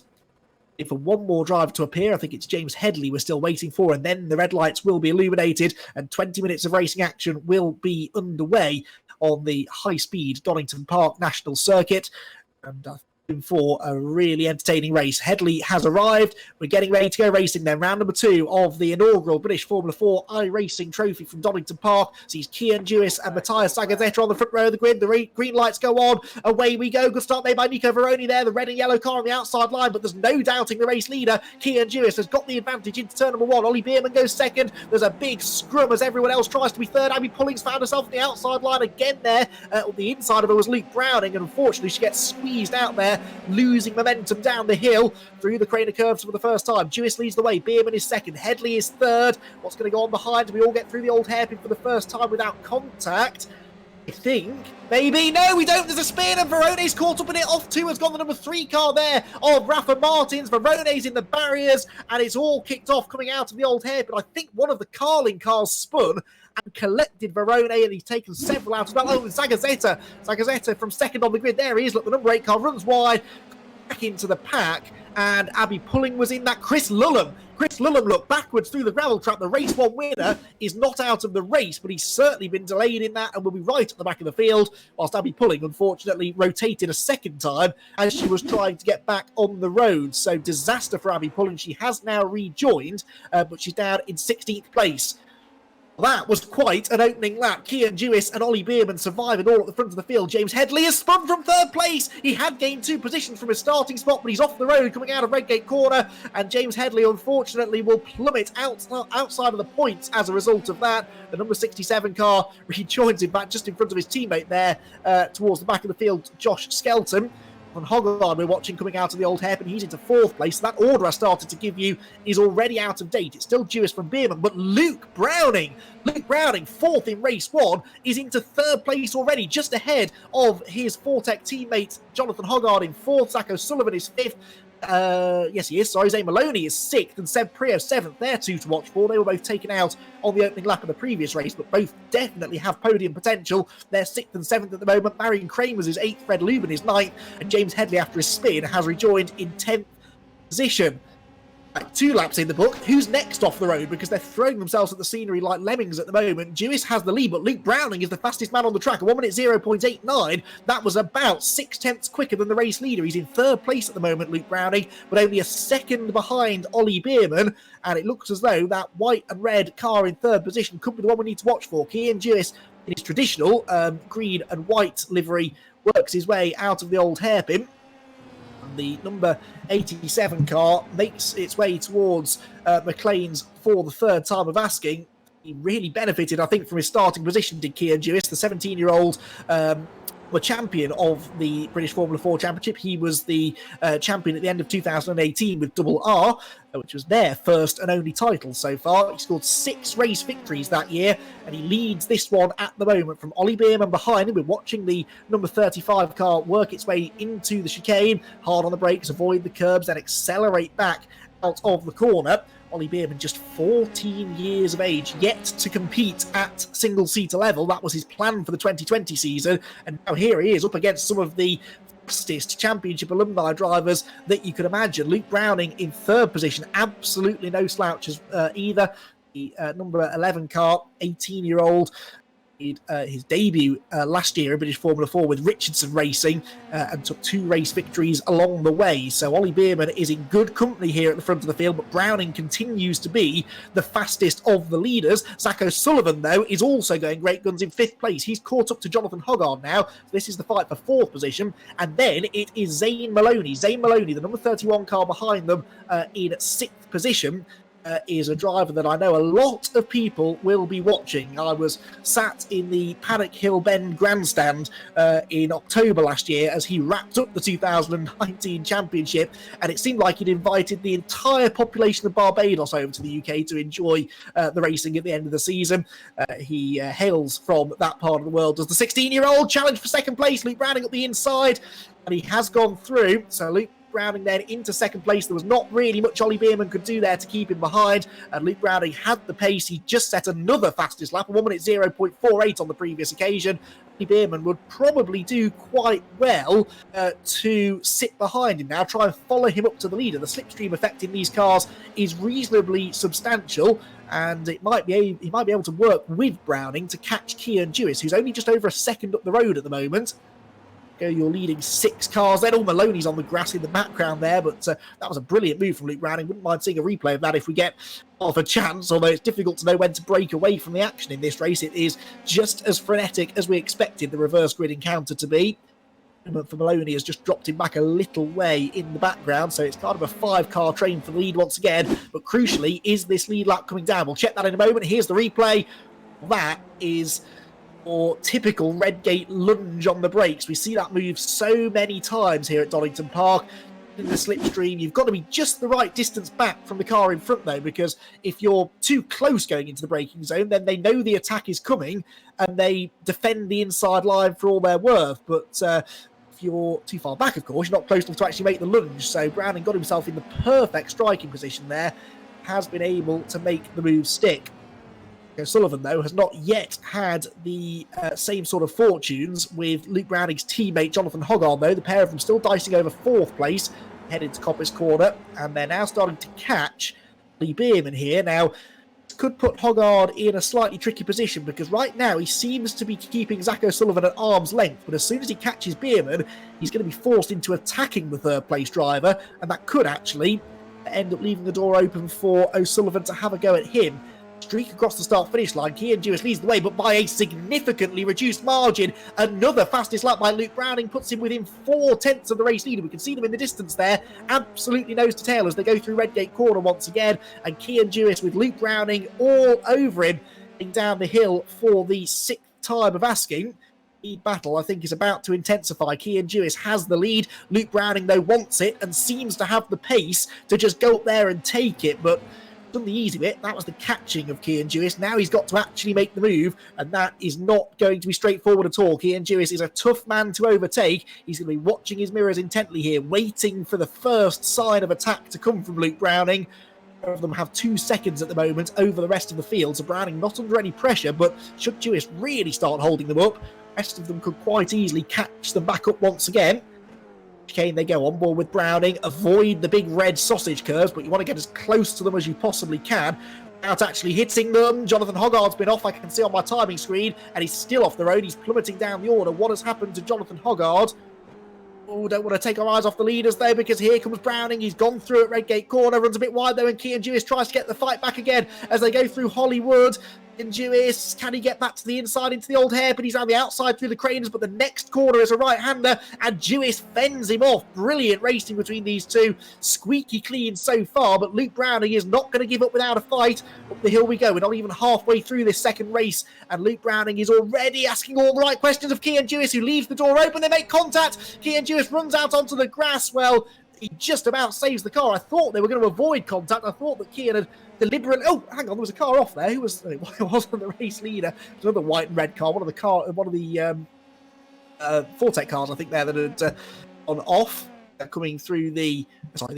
For one more driver to appear, I think it's James Headley we're still waiting for, and then the red lights will be illuminated and 20 minutes of racing action will be underway on the high-speed Donington Park National Circuit. And for a really entertaining race. Headley has arrived. We're getting ready to go racing then. Round number 2 of the inaugural British Formula 4 iRacing Trophy from Donington Park sees Kian Jewis and Matthias Sagazetta on the front row of the grid. The green lights go on. Away we go. Good start made by Nico Verone there. The red and yellow car on the outside line, but there's no doubting the race leader. Kian Jewis has got the advantage into turn number 1. Ollie Bierman goes 2nd. There's a big scrum as everyone else tries to be 3rd. Abby Pulling's found herself on the outside line again there. On the inside of her was Luke Browning, and unfortunately she gets squeezed out there, losing momentum down the hill through the Craner curves for the first time. Jewis leads the way. Bierman is 2nd. Headley is 3rd. What's going to go on behind? We all get through the old hairpin for the first time without contact. I think. Maybe. No, we don't. There's a spin, and Verone's caught up in it. Off 2 has gone the number 3 car there of Rafa Martins. Verone's in the barriers, and it's all kicked off coming out of the old hairpin. I think one of the Carlin cars spun and collected Verone, and he's taken several out as well. Oh, and Sagazetta from 2nd on the grid. There he is. Look, the number 8 car runs wide, back into the pack, and Abby Pulling was in that. Chris Lulham looked backwards through the gravel trap. The race 1 winner is not out of the race, but he's certainly been delayed in that and will be right at the back of the field, whilst Abby Pulling unfortunately rotated a second time as she was trying to get back on the road. So disaster for Abby Pulling. She has now rejoined, but she's down in 16th place. That was quite an opening lap. Kian Jewis and Ollie Bierman surviving all at the front of the field. James Headley has spun from 3rd place. He had gained 2 positions from his starting spot, but he's off the road coming out of Redgate Corner, and James Headley unfortunately will plummet outside of the points as a result of that. The number 67 car rejoins him back just in front of his teammate there towards the back of the field, Josh Skelton. On Hoggard, we're watching coming out of the old hairpin. He's into 4th place. So that order I started to give you is already out of date. It's still Jewis from Bierman, but Luke Browning, 4th in race 1, is into 3rd place already, just ahead of his Fortec teammate Jonathan Hoggard in 4th. Zach O'Sullivan is 5th. Yes, he is. Sorry, Zane Maloney is 6th and Seb Prio 7th. They're 2 to watch for. They were both taken out on the opening lap of the previous race, but both definitely have podium potential. They're 6th and 7th at the moment. Marion Kramers is 8th, Fred Lubin is 9th, and James Headley, after his spin, has rejoined in 10th position. 2 laps in the book. Who's next off the road? Because they're throwing themselves at the scenery like lemmings at the moment. Jewis has the lead, but Luke Browning is the fastest man on the track. 1 minute 0.89. That was about 6 tenths quicker than the race leader. He's in 3rd place at the moment, Luke Browning, but only a second behind Ollie Bierman. And it looks as though that white and red car in 3rd position could be the one we need to watch for. Cian Jewis, in his traditional green and white livery, works his way out of the old hairpin. The number 87 car makes its way towards McLean's for the 3rd time of asking. He really benefited, I think, from his starting position, did Cian Jewis, the 17-year-old the champion of the British Formula 4 Championship. He was the champion at the end of 2018 with Double R, which was their first and only title so far. He scored 6 race victories that year, and he leads this one at the moment from Ollie Bierman behind him. We're watching the number 35 car work its way into the chicane, hard on the brakes, avoid the curbs, then accelerate back out of the corner. Ollie Bierman, just 14 years of age, yet to compete at single-seater level. That was his plan for the 2020 season, and now here he is up against some of the fastest championship alumni drivers that you could imagine. Luke Browning in 3rd position, absolutely no slouches either. The number 11 car, 18-year-old, his debut last year in British Formula 4 with Richardson Racing and took 2 race victories along the way. So Ollie Bierman is in good company here at the front of the field, but Browning continues to be the fastest of the leaders. Zach O'Sullivan, though, is also going great guns in 5th place. He's caught up to Jonathan Hoggard now. This is the fight for 4th position. And then it is Zane Maloney. Zane Maloney, the number 31 car behind them, in 6th position. Is a driver that I know a lot of people will be watching. I was sat in the Paddock Hill Bend grandstand in October last year as he wrapped up the 2019 championship, and it seemed like he'd invited the entire population of Barbados over to the UK to enjoy the racing at the end of the season. He hails from that part of the world. Does the 16-year-old challenge for 2nd place? Luke Browning up the inside, and he has gone through. So Luke Browning then into 2nd place. There was not really much Ollie Bierman could do there to keep him behind, and Luke Browning had the pace. He just set another fastest lap, 1 minute 0.48 on the previous occasion. Ollie Bierman would probably do quite well to sit behind him now, try and follow him up to the leader. The slipstream effect in these cars is reasonably substantial, and he might be able to work with Browning to catch Cian Jewis, who's only just over a second up the road at the moment. You're leading 6 cars then. Maloney's on the grass in the background there, but that was a brilliant move from Luke Browning. Wouldn't mind seeing a replay of that if we get half a chance, although it's difficult to know when to break away from the action in this race. It is just as frenetic as we expected the reverse grid encounter to be. For Maloney has just dropped him back a little way in the background, so it's kind of a 5-car train for the lead once again. But crucially, is this lead lap coming down? We'll check that in a moment. Here's the replay. That is or typical Redgate lunge on the brakes. We see that move so many times here at Donington Park. In the slipstream, you've got to be just the right distance back from the car in front, though, because if you're too close going into the braking zone, then they know the attack is coming and they defend the inside line for all they're worth. But if you're too far back, of course, you're not close enough to actually make the lunge. So Browning got himself in the perfect striking position there, has been able to make the move stick. Sullivan, though, has not yet had the same sort of fortunes with Luke Browning's teammate Jonathan Hoggard, though. The pair of them still dicing over 4th place, headed to Coppice Corner, and they're now starting to catch Lee Bierman here. Now, could put Hoggard in a slightly tricky position, because right now he seems to be keeping Zach O'Sullivan at arm's length, but as soon as he catches Bierman, he's going to be forced into attacking the 3rd place driver, and that could actually end up leaving the door open for O'Sullivan to have a go at him. Streak across the start-finish line. Cian Jewis leads the way, but by a significantly reduced margin. Another fastest lap by Luke Browning puts him within 4 tenths of the race leader. We can see them in the distance there, absolutely nose to tail as they go through Redgate Corner once again. And Cian Jewis with Luke Browning all over him, down the hill for the 6th time of asking. lead battle, I think, is about to intensify. Cian Jewis has the lead. Luke Browning, though, wants it and seems to have the pace to just go up there and take it, but done the easy bit. That was the catching of Cian Jewis. Now he's got to actually make the move, and that is not going to be straightforward at all. Cian Jewis is a tough man to overtake. He's going to be watching his mirrors intently here, waiting for the first sign of attack to come from Luke Browning. Both of them have 2 seconds at the moment over the rest of the field, so Browning not under any pressure, but should Jewis really start holding them up, the rest of them could quite easily catch them back up once again. Chicane they go on board with Browning, avoid the big red sausage curves, but you want to get as close to them as you possibly can without actually hitting them. Jonathan Hoggard's been off, I can see on my timing screen, and he's still off the road. He's plummeting down the order. What has happened to Jonathan Hoggard? Oh, don't want to take our eyes off the leaders though, because here comes Browning. He's gone through at Redgate Corner, runs a bit wide though, and Cian Jewis tries to get the fight back again as they go through Hollywood. And Jewis, can he get back to the inside into the old hairpin? He's on the outside through the cranes, but the next corner is a right-hander, and Jewis fends him off. Brilliant racing between these two. Squeaky clean so far, but Luke Browning is not going to give up without a fight. Up the hill we go. We're not even halfway through this second race, and Luke Browning is already asking all the right questions of Cian Jewis, who leaves the door open. They make contact. Cian Jewis runs out onto the grass. Well, he just about saves the car. I thought they were going to avoid contact. I thought that Cian had deliberately... Oh, hang on, there was a car off there. Who was... It wasn't the race leader. It was another white and red car. One of the Fortec cars, I think, there that had gone off, coming through the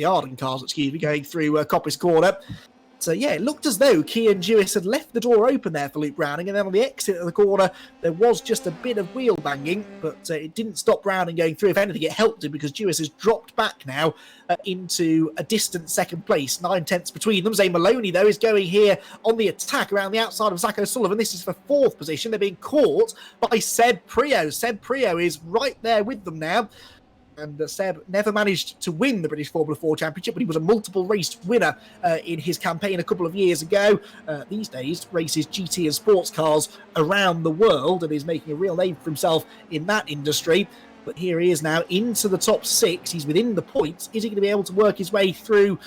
Arden cars, excuse me, going through Coppice Corner. So, yeah, it looked as though Cian Jewis had left the door open there for Luke Browning, and then on the exit of the corner, there was just a bit of wheel banging, but it didn't stop Browning going through. If anything, it helped him, because Jewis has dropped back now into a distant second place, 9 tenths between them. Zane Maloney, though, is going here on the attack around the outside of Zach O'Sullivan. This is for 4th position. They're being caught by Seb Prio. Seb Prio is right there with them now. And Seb never managed to win the British Formula 4 Championship, but he was a multiple race winner in his campaign a couple of years ago. These days, races GT and sports cars around the world and is making a real name for himself in that industry. But here he is now into the top 6. He's within the points. Is he going to be able to work his way through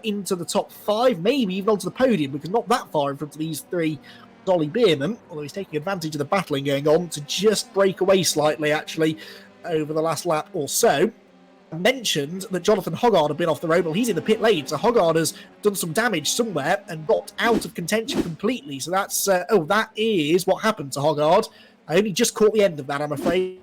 into the top 5, maybe even onto the podium, because not that far in front of these 3. Dolly Bierman, although he's taking advantage of the battling going on to just break away slightly, actually, over the last lap or so. I mentioned that Jonathan Hoggard had been off the road. Well, he's in the pit lane, so Hoggard has done some damage somewhere and got out of contention completely. So that's that is what happened to Hoggard. I only just caught the end of that, I'm afraid.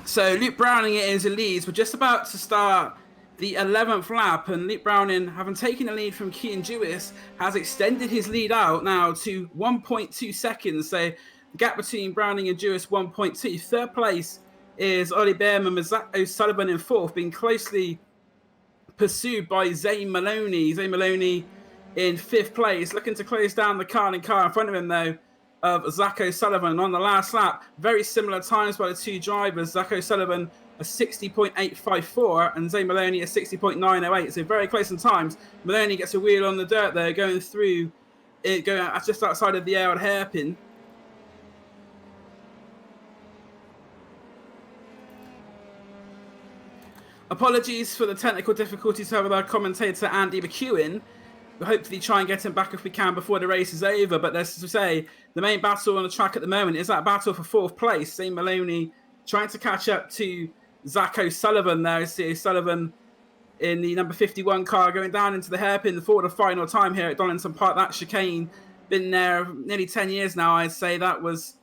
So Luke Browning is in leads. We're just about to start the 11th lap, and Luke Browning, having taken the lead from Cian Jewis, has extended his lead out now to 1.2 seconds. So the gap between Browning and Jewis, 1.2. Third place is Ollie Behrman with Zach O'Sullivan in 4th, being closely pursued by Zane Maloney. Zane Maloney in 5th place, looking to close down the car in front of him, though, of Zach O'Sullivan on the last lap. Very similar times by the two drivers. Zach O'Sullivan a 60.854 and Zane Maloney a 60.908. So very close in times. Maloney gets a wheel on the dirt there, going through it, going just outside of the air hairpin. Apologies for the technical difficulties with our commentator Andy McEwen. We'll hopefully try and get him back if we can before the race is over. But let's say the main battle on the track at the moment is that battle for 4th place. Zane Maloney trying to catch up to Zach O'Sullivan there. See O'Sullivan in the number 51 car going down into the hairpin for the final time here at Donington Park. That chicane, been there nearly 10 years now. I'd say that was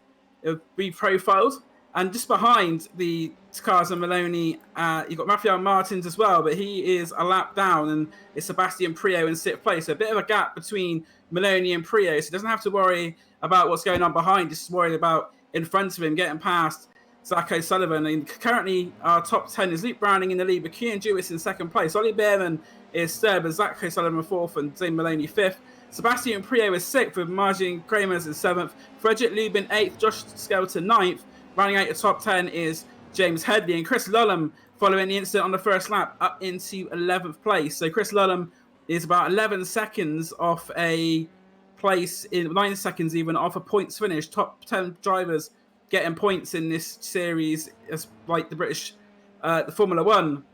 reprofiled. And just behind the cars and Maloney, you've got Raphael Martins as well, but he is a lap down, and it's Sebastian Prio in 6th place. So a bit of a gap between Maloney and Prio, so he doesn't have to worry about what's going on behind, just worried about in front of him, getting past Zach O'Sullivan. And currently, our top 10 is Luke Browning in the lead, but Cian Jewis in 2nd place. Ollie Behrman is 3rd, but Zach O'Sullivan 4th, and Zane Maloney 5th. Sebastian Prio is 6th, with Margin Kramers in 7th. Frederick Lubin 8th, Josh Skelton 9th. Rounding out your top 10 is James Headley, and Chris Lullum, following the incident on the first lap, up into 11th place. So Chris Lullum is about 11 seconds off a place, in 9 seconds even, off a points finish. Top 10 drivers getting points in this series, as like the British, the Formula One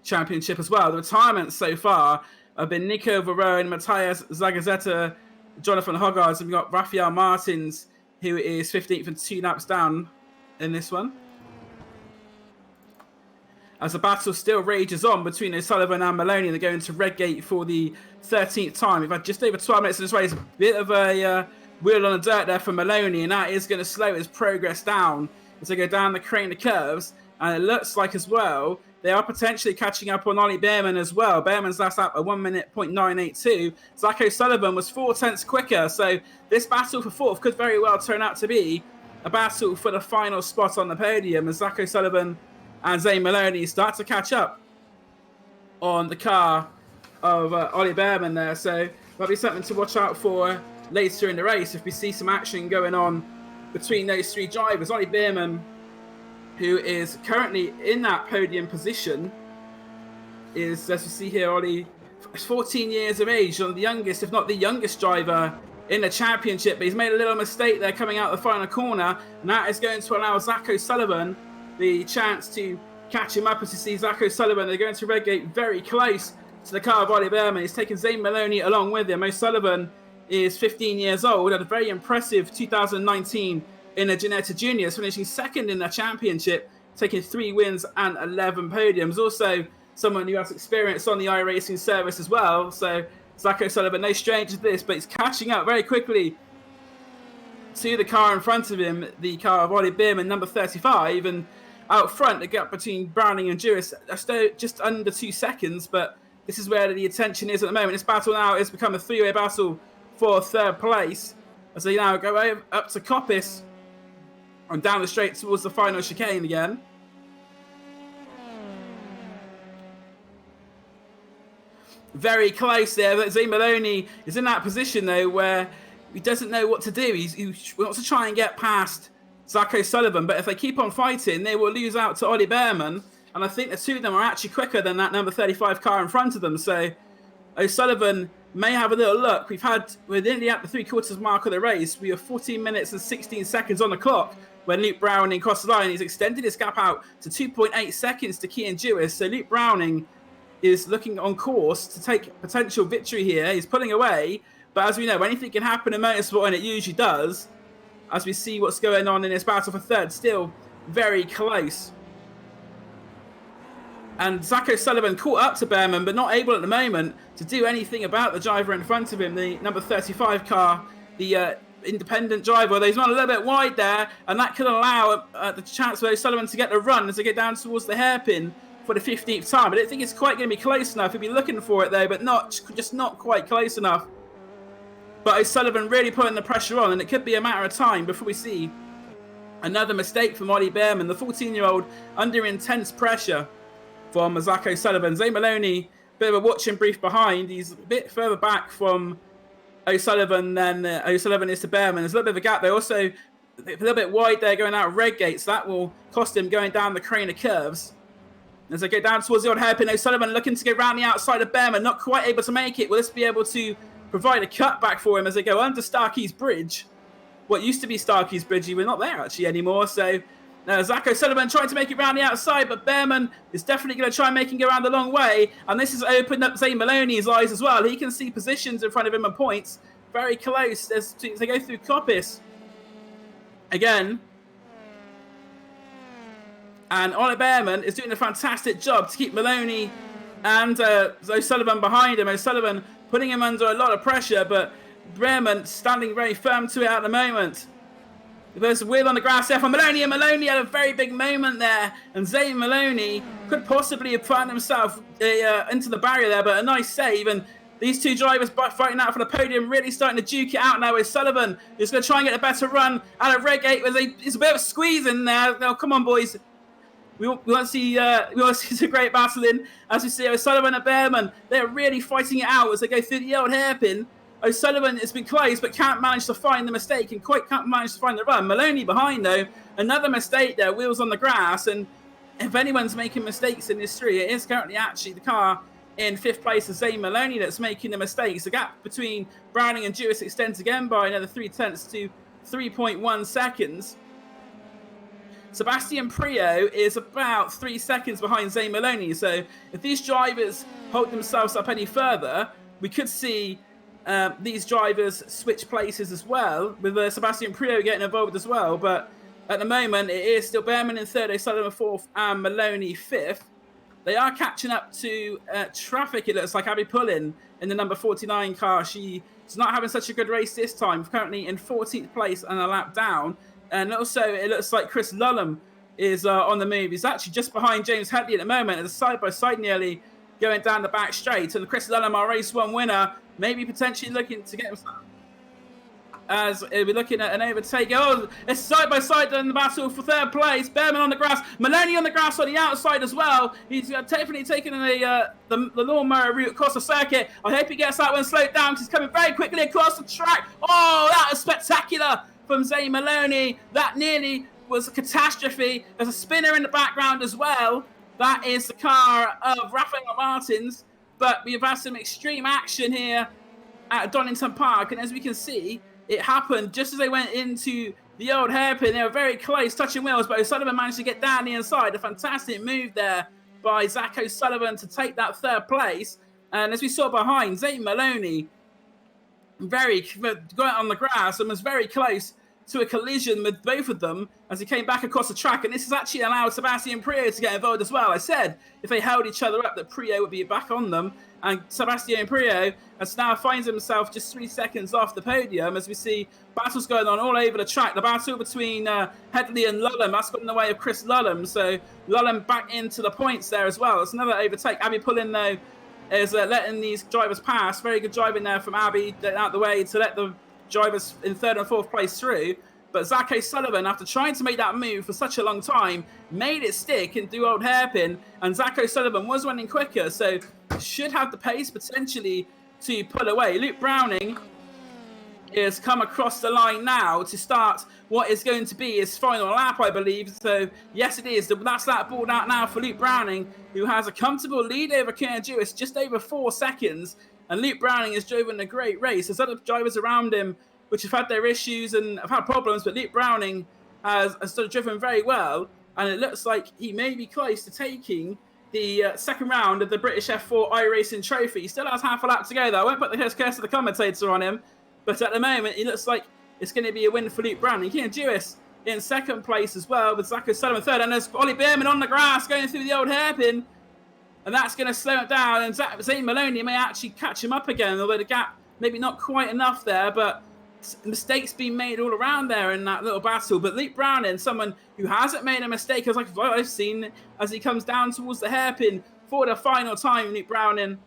Championship as well. The retirements so far have been Nico Varone, Matthias Zagazzetta, Jonathan Hogarth, and we've got Raphael Martins, who is 15th and 2 laps down in this one. As the battle still rages on between O'Sullivan and Maloney, they're going to Redgate for the 13th time. We've had just over 12 minutes in this race. A bit of a wheel on the dirt there for Maloney, and that is going to slow his progress down as they go down the crane of curves. And it looks like as well, they are potentially catching up on Ollie Behrman as well. Behrman's last lap at 1 minute 0.982. Zach O'Sullivan was 4 tenths quicker. So this battle for 4th could very well turn out to be a battle for the final spot on the podium, as Zach O'Sullivan and Zane Maloney start to catch up on the car of Ollie Behrman there. So that'll be something to watch out for later in the race if we see some action going on between those 3 drivers. Ollie Behrman, who is currently in that podium position, is, as you see here, Ollie is 14 years of age, one of the youngest, if not the youngest driver in the championship, but he's made a little mistake there coming out the final corner, and that is going to allow Zach O'Sullivan the chance to catch him up. As you see Zach O'Sullivan, they're going to Redgate very close to the car of Ollie Behrman. He's taken Zane Maloney along with him. O'Sullivan is 15 years old, had a very impressive 2019 in the Ginetta Juniors, finishing 2nd in the championship, taking 3 wins and 11 podiums. Also someone who has experience on the iRacing service as well. So Zach O'Sullivan, no stranger to this, but he's catching up very quickly to the car in front of him, the car of Ollie Behrman, number 35. And out front, the gap between Browning and Jewis, just under 2 seconds, but this is where the attention is at the moment. This battle now has become a 3-way battle for 3rd place, as they now go up to Coppice and down the straight towards the final chicane again. Very close there, but Zane Maloney is in that position though where he doesn't know what to do. He wants to try and get past Zach O'Sullivan, but if they keep on fighting, they will lose out to Ollie Behrman, and I think the 2 of them are actually quicker than that number 35 car in front of them. So O'Sullivan may have a little look. We're nearly at the 3/4 mark of the race. We have 14 minutes and 16 seconds on the clock when Luke Browning crossed the line. He's extended his gap out to 2.8 seconds to Cian Jewis. So Luke Browning is looking on course to take potential victory here. He's pulling away, but as we know, anything can happen in motorsport, and it usually does. As we see what's going on in this battle for 3rd, still very close. And Zach O'Sullivan caught up to Behrman, but not able at the moment to do anything about the driver in front of him, the number 35 car, the independent driver. Although he's run a little bit wide there, and that could allow the chance for O'Sullivan to get the run as they get down towards the hairpin for the 15th time. I don't think it's quite going to be close enough. He'll be looking for it though, but just not quite close enough. But O'Sullivan really putting the pressure on, and it could be a matter of time before we see another mistake from Ollie Behrman, the 14-year-old, under intense pressure from Zach O'Sullivan. Zane Maloney, bit of a watching brief behind. He's a bit further back from O'Sullivan than O'Sullivan is to Behrman. There's a little bit of a gap there. Also, a little bit wide there going out of Redgate, so that will cost him going down the crane of curves. As they go down towards the old hairpin, O'Sullivan looking to go round the outside of Behrman, not quite able to make it. Will this be able to provide a cutback for him as they go under Starkey's Bridge? What used to be Starkey's Bridge, we're not there actually anymore. So Zach O'Sullivan trying to make it round the outside, but Behrman is definitely going to try and make him go around the long way. And this has opened up Zane Maloney's eyes as well. He can see positions in front of him and points very close as they go through Coppice again. And Ollie Behrman is doing a fantastic job to keep Maloney and O'Sullivan behind him. O'Sullivan putting him under a lot of pressure, but Behrman standing very firm to it at the moment. There's a wheel on the grass there for Maloney, and Maloney had a very big moment there. And Zane Maloney could possibly have found himself into the barrier there, but a nice save. And these two drivers fighting out for the podium, really starting to duke it out now with Sullivan, who's going to try and get a better run out of Redgate. It's a bit of a squeeze in there. Now, come on, boys. We want to see some great battling as we see O'Sullivan and Behrman. They're really fighting it out as they go through the old hairpin. O'Sullivan has been close, but can't manage to find the mistake and quite can't manage to find the run. Maloney behind, though. Another mistake there, wheels on the grass. And if anyone's making mistakes in this 3, it is currently actually the car in 5th place is Zane Maloney that's making the mistakes. The gap between Browning and Jewis extends again by another 0.3 to 3.1 seconds. Sebastian Prio is about 3 seconds behind Zane Maloney. So if these drivers hold themselves up any further, we could see these drivers switch places as well, with Sebastian Prio getting involved as well. But at the moment, it is still Behrman in 3rd, O'Sullivan 4th, and Maloney 5th. They are catching up to traffic, it looks like. Abby Pullin in the number 49 car. She's not having such a good race this time, currently in 14th place and a lap down. And also, it looks like Chris Lullum is on the move. He's actually just behind James Hadley at the moment, as a side-by-side nearly going down the back straight. And Chris Lullum, our race 1 winner, maybe potentially looking to get himself, as we're looking at an overtake. Oh, it's side-by-side in the battle for 3rd place. Behrman on the grass. Maloney on the grass on the outside as well. He's definitely taking the lawnmower route across the circuit. I hope he gets that one slowed down because he's coming very quickly across the track. Oh, that was spectacular from Zane Maloney. That nearly was a catastrophe. There's a spinner in the background as well. That is the car of Raphael Martins. But we've had some extreme action here at Donington Park. And as we can see, it happened just as they went into the old hairpin. They were very close, touching wheels, but O'Sullivan managed to get down the inside. A fantastic move there by Zach O'Sullivan to take that 3rd place. And as we saw behind, Zane Maloney got on the grass and was very close to a collision with both of them as he came back across the track. And this has actually allowed Sebastian Prio to get involved as well. I said if they held each other up that Prio would be back on them. And Sebastian Prio has now finds himself just 3 seconds off the podium as we see battles going on all over the track. The battle between Headley and Lullum, that's got in the way of Chris Lullum. So Lullum back into the points there as well. It's another overtake. Abby Pullin, though, is letting these drivers pass. Very good driving there from Abby, out the way to let the drivers in 3rd and 4th place through. But Zach O'Sullivan, after trying to make that move for such a long time, made it stick and do old hairpin. And Zach O'Sullivan was running quicker, so should have the pace potentially to pull away. Luke Browning is come across the line now to start what is going to be his final lap, I believe. So, yes, it is. That's that ball out now for Luke Browning, who has a comfortable lead over Kieran Jewis, just over 4 seconds. And Luke Browning has driven a great race. There's other drivers around him which have had their issues and have had problems, but Luke Browning has sort of driven very well. And it looks like he may be close to taking the 2nd round of the British F4 iRacing Trophy. He still has half a lap to go, though. I won't put the curse of the commentator on him. But at the moment, it looks like it's going to be a win for Luke Browning. Kieran Jewis in 2nd place as well, with Zach O'Sullivan 3rd. And there's Ollie Behrman on the grass going through the old hairpin. And that's going to slow it down. And Zane Maloney may actually catch him up again, although the gap maybe not quite enough there. But mistakes being made all around there in that little battle. But Luke Browning, someone who hasn't made a mistake, as I've seen, as he comes down towards the hairpin for the final time. Luke Browning,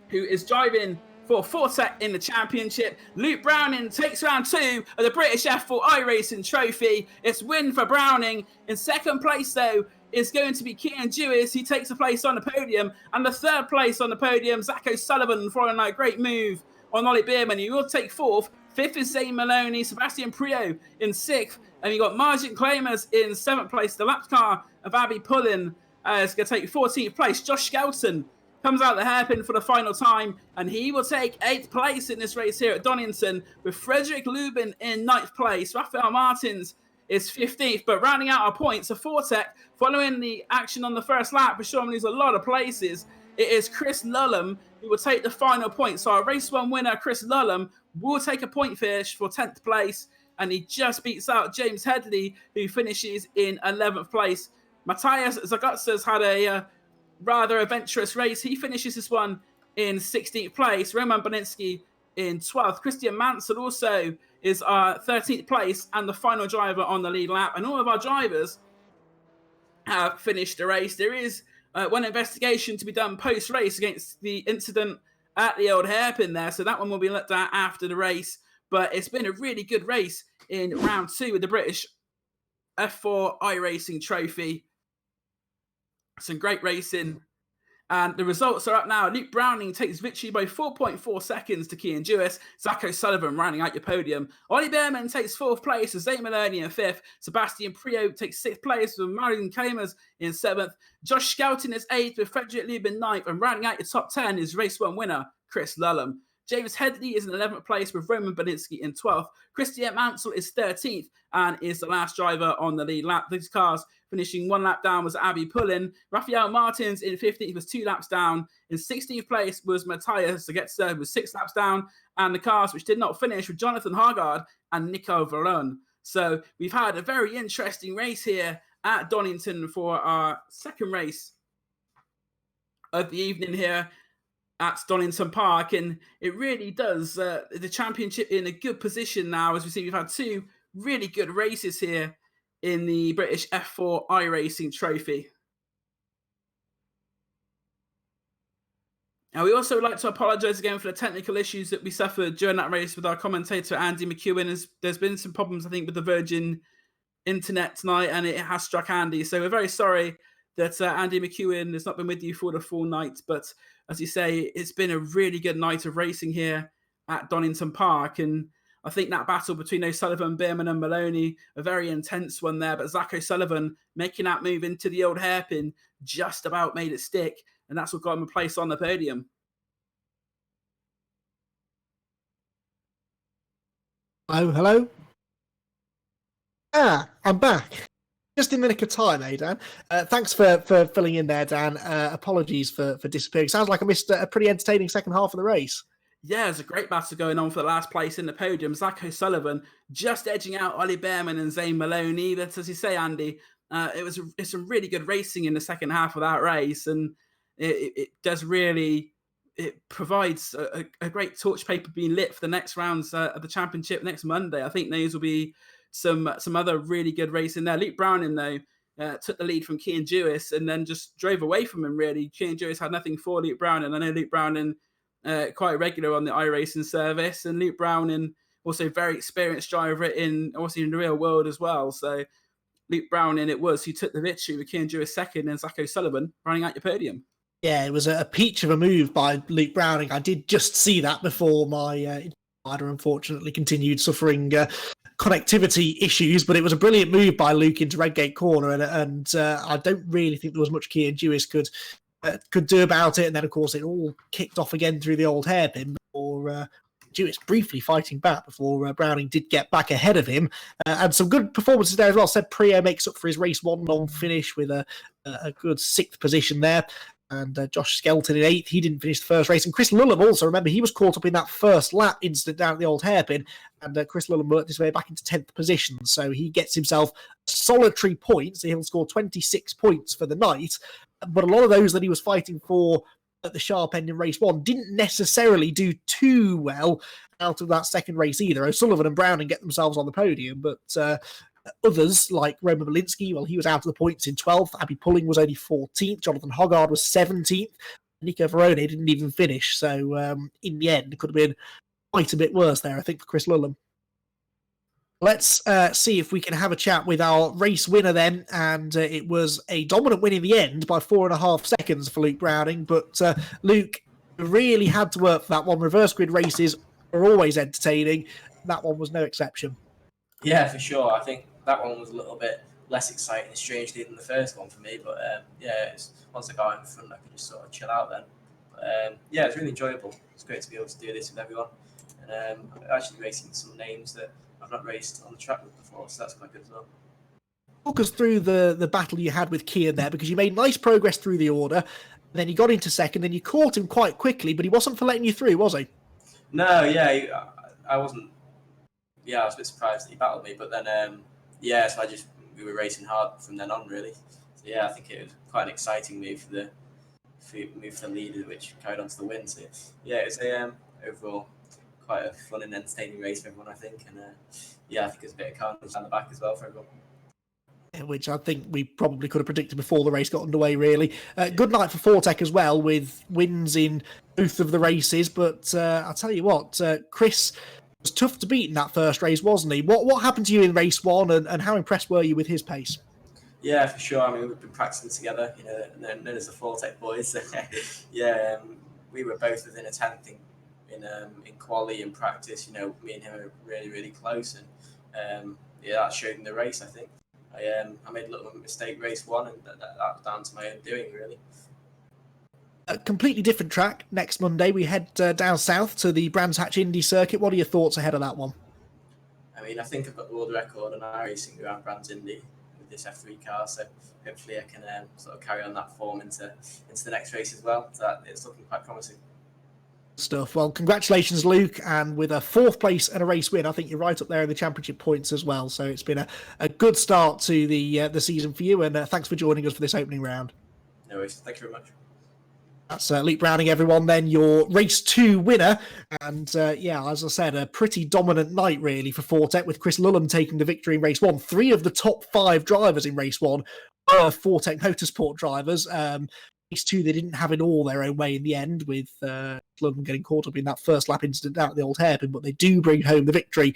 who is driving for Fortec in the championship. Luke Browning takes round 2 of the British F4 iRacing Trophy. It's win for Browning. In 2nd place, though, is going to be Kieran Jewis. He takes a place on the podium. And the 3rd place on the podium, Zach O'Sullivan, following that great move on Ollie Behrman. He will take 4th. 5th is Zane Maloney. Sebastian Prio in 6th. And you got Margin Claimers in 7th place. The lap car of Abby Pullin is going to take 14th place. Josh Skelton comes out the hairpin for the final time, and he will take 8th place in this race here at Donington, with Frederick Lubin in 9th place. Raphael Martins is 15th, but rounding out our points, a Fortec, following the action on the first lap, for sure lose a lot of places. It is Chris Lullum who will take the final point. So our race 1 winner, Chris Lullum, will take a point finish for 10th place, and he just beats out James Headley, who finishes in 11th place. Matthias Zagatsas had a rather adventurous race. He finishes this one in 16th place. Roman Boninsky in 12th. Christian Mansell also is our 13th place and the final driver on the lead lap. And all of our drivers have finished the race. There is one investigation to be done post-race against the incident at the old hairpin there. So that one will be looked at after the race. But it's been a really good race in round 2 with the British F4 iRacing Trophy. Some great racing. And the results are up now. Luke Browning takes victory by 4.4 seconds to Cian Jewis. Zach O'Sullivan rounding out your podium. Ollie Behrman takes 4th place with Zane Maloney in 5th. Sebastian Priaulx takes 6th place with Marion Kamers in 7th. Josh Skelton is 8th with Frederick Lieb in 9th. And rounding out your top 10 is race 1 winner, Chris Lulham. James Headley is in 11th place with Roman Belinsky in 12th. Christian Mansell is 13th and is the last driver on the lead lap. These cars finishing 1 lap down was Abby Pullen. Rafael Martins in 15th was 2 laps down. In 16th place was Matthias Zagetzer with 6 laps down. And the cars which did not finish were Jonathan Hargard and Nico Varone. So we've had a very interesting race here at Donington for our second race of the evening here at Donington Park, and it really does the championship in a good position now. As we see, we've had 2 really good races here in the British F4 iRacing Trophy. Now, we also would like to apologise again for the technical issues that we suffered during that race with our commentator, Andy McEwen. There's been some problems, I think, with the Virgin internet tonight, and it has struck Andy. So we're very sorry that Andy McEwen has not been with you for the full night. But as you say, it's been a really good night of racing here at Donington Park. And I think that battle between O'Sullivan, Behrman and Maloney, a very intense one there. But Zach O'Sullivan making that move into the old hairpin just about made it stick. And that's what got him a place on the podium. Hello. I'm back. Just in the nick of time, Dan. Thanks for filling in there, Dan. Apologies for disappearing. Sounds like I missed a pretty entertaining second half of the race. Yeah, there's a great battle going on for the last place in the podium. Zach O'Sullivan just edging out Ollie Behrman and Zane Maloney. But as you say, Andy, it's some really good racing in the second half of that race, and it does really. It provides a great torch paper being lit for the next rounds of the championship next Monday. I think those will be some other really good racing there. Luke Browning, though, took the lead from Cian Jewis and then just drove away from him, really. Cian Jewis had nothing for Luke Browning. I know Luke Browning quite regular on the iRacing service, and Luke Browning also very experienced driver in the real world as well. So Luke Browning it was who took the victory with Cian Jewis second and Zach O'Sullivan running out your podium. Yeah, it was a peach of a move by Luke Browning. I did just see that before my provider unfortunately continued suffering connectivity issues, but it was a brilliant move by Luke into Redgate Corner, and I don't really think there was much Cian Jewis could do about it. And then, of course, it all kicked off again through the old hairpin before Jewis briefly fighting back before Browning did get back ahead of him. And some good performances there as well. Seb Priaulx makes up for his race 1 non-finish with a good 6th position there. And Josh Skelton in 8th. He didn't finish the first race. And Chris Lulham also, remember, he was caught up in that first lap incident down at the old hairpin. And Chris Lulham worked his way back into 10th position. So he gets himself solitary points. He'll score 26 points for the night. But a lot of those that he was fighting for at the sharp end in race 1 didn't necessarily do too well out of that second race either. O'Sullivan and Browning get themselves on the podium, but others, like Roman Belinsky, well, he was out of the points in 12th. Abby Pulling was only 14th. Jonathan Hoggard was 17th. Nico Varone didn't even finish. So in the end, it could have been quite a bit worse there, I think, for Chris Lulham. Let's see if we can have a chat with our race winner then. And it was a dominant win in the end by 4.5 seconds for Luke Browning. But Luke really had to work for that one. Reverse grid races are always entertaining. That one was no exception. Yeah, for sure. I think that one was a little bit less exciting, strangely, than the first one for me. But once I got in front, I could just sort of chill out then. But, yeah, it's really enjoyable. It's great to be able to do this with everyone. And actually racing some names that I've not raced on the track with before, so that's quite good as well. Talk us through the battle you had with Cian there, because you made nice progress through the order. Then you got into second, and you caught him quite quickly, but he wasn't for letting you through, was he? No, yeah, I wasn't. Yeah, I was a bit surprised that he battled me, but then, so we were racing hard from then on, really. So yeah, I think it was quite an exciting move for the leader, which carried on to the win. So yeah, it was overall quite a fun and entertaining race for everyone, I think. And yeah, I think it's a bit of carnage down the back as well for everyone. Which I think we probably could have predicted before the race got underway, really. Good night for Fortec as well, with wins in both of the races. But I'll tell you what, Chris was tough to beat in that first race, wasn't he? What happened to you in race one, and how impressed were you with his pace? Yeah, for sure. I mean, we've been practicing together, known as the Fortec boys. Yeah, we were both within a tenth in quali and practice. Me and him are really, really close, and yeah, that showed in the race, I think. I made a little mistake race one, and that was down to my own doing, really. A completely different track. Next Monday, we head down south to the Brands Hatch Indy Circuit. What are your thoughts ahead of that one? I mean, I think I've got the world record on iRacing around Brands Indy with this F3 car, so hopefully I can sort of carry on that form into the next race as well. So it's looking quite promising. Stuff. Well, congratulations, Luke, and with a 4th place and a race win, I think you're right up there in the championship points as well. So it's been a good start to the season for you, and thanks for joining us for this opening round. No worries. Thank you very much. That's Luke Browning, everyone, then your race 2 winner. And yeah, as I said, a pretty dominant night, really, for Fortec, with Chris Lulham taking the victory in race 1. 3 of the top 5 drivers in race 1 were Fortec Motorsport drivers. Race 2, they didn't have it all their own way in the end, with Lulham getting caught up in that first lap incident out at the old hairpin, but they do bring home the victory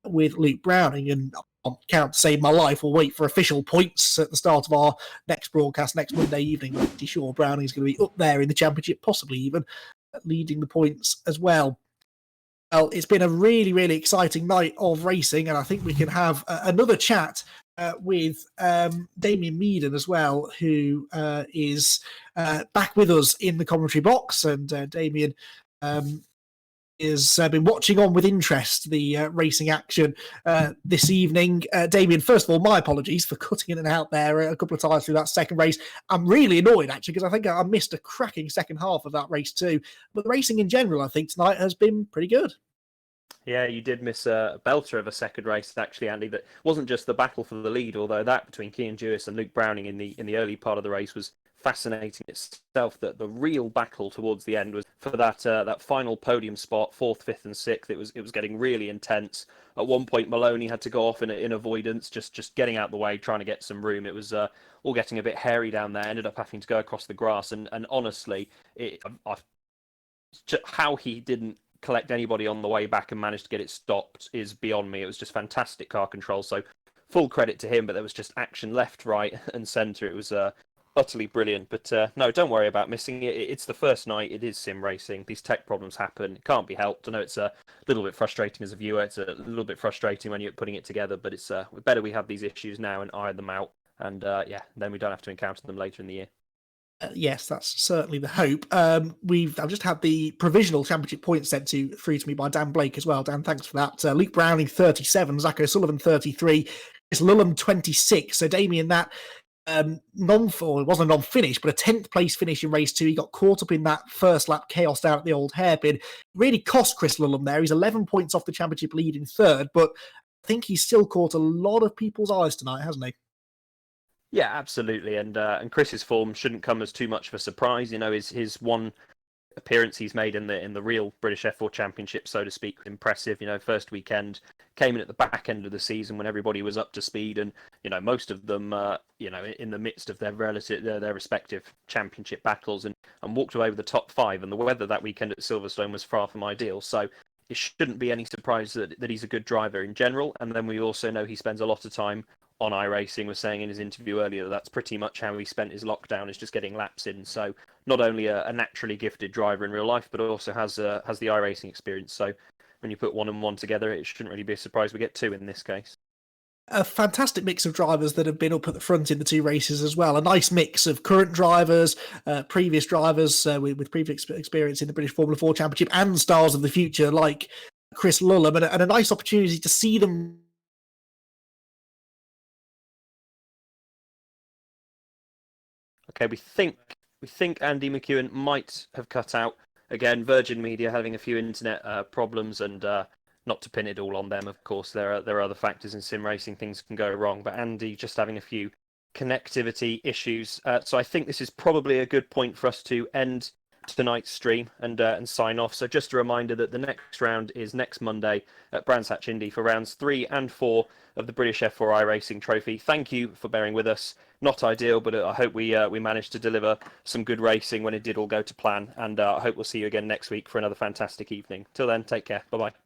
with Luke Browning. And I can't save my life. We'll wait for official points at the start of our next broadcast next Monday evening. I'm pretty sure Browning's going to be up there in the championship, possibly even leading the points as well. Well, it's been a really, really exciting night of racing, and I think we can have another chat with Damien Meaden as well, who is back with us in the commentary box. And Damien has been watching on with interest the racing action this evening. Damien, first of all, my apologies for cutting in and out there a couple of times through that second race. I'm really annoyed, actually, because I think I missed a cracking second half of that race too. But the racing in general, I think, tonight has been pretty good. Yeah, you did miss a belter of a second race, actually, Andy. That wasn't just the battle for the lead, although that between Cian Jewis and Luke Browning in the early part of the race was fascinating itself. That the real battle towards the end was for that final podium spot, 4th, 5th, and 6th. It was getting really intense. At one point, Maloney had to go off in avoidance, just getting out the way, trying to get some room. It was all getting a bit hairy down there. Ended up having to go across the grass, and honestly, how he didn't collect anybody on the way back and managed to get it stopped is beyond me. It was just fantastic car control, so full credit to him. But there was just action left, right, and centre. It was utterly brilliant. But no, don't worry about missing it. It's the first night. It is sim racing. These tech problems happen. It can't be helped. I know it's a little bit frustrating as a viewer. It's a little bit frustrating when you're putting it together, but it's better we have these issues now and iron them out, and yeah, then we don't have to encounter them later in the year. Yes, that's certainly the hope. I've just had the provisional championship points sent through to me by Dan Blake as well. Dan, thanks for that. Luke Browning 37, Zach O'Sullivan 33, Chris Lulham 26. So Damien, that it wasn't a non-finish, but a 10th place finish in race 2. He got caught up in that first lap chaos down at the old hairpin. Really cost Chris Lulham there. He's 11 points off the championship lead in 3rd, but I think he's still caught a lot of people's eyes tonight, hasn't he? Yeah, absolutely, and Chris's form shouldn't come as too much of a surprise. His one appearance he's made in the real British F4 Championship, so to speak, impressive. First weekend came in at the back end of the season when everybody was up to speed, and most of them, in the midst of their respective championship battles, and walked away with the top 5. And the weather that weekend at Silverstone was far from ideal, so it shouldn't be any surprise that he's a good driver in general. And then we also know he spends a lot of time on iRacing. Was saying in his interview earlier that's pretty much how he spent his lockdown, is just getting laps in. So not only a naturally gifted driver in real life, but also has the iRacing experience. So when you put 1 and 1 together, it shouldn't really be a surprise we get 2 in this case. A fantastic mix of drivers that have been up at the front in the 2 races as well. A nice mix of current drivers, previous drivers with previous experience in the British Formula 4 Championship, and stars of the future like Chris Lulham, and a nice opportunity to see them. Okay, we think Andy McEwen might have cut out again. Virgin Media having a few internet problems, and not to pin it all on them, of course. There are other factors in sim racing. Things can go wrong, but Andy just having a few connectivity issues. So I think this is probably a good point for us to end tonight's stream and sign off. So just a reminder that the next round is next Monday at Brands Hatch Indy for rounds 3 and 4 of the British F4 iRacing Trophy. Thank you for bearing with us. Not ideal, but I hope we managed to deliver some good racing when it did all go to plan. And I hope we'll see you again next week for another fantastic evening. Till then, take care. Bye-bye.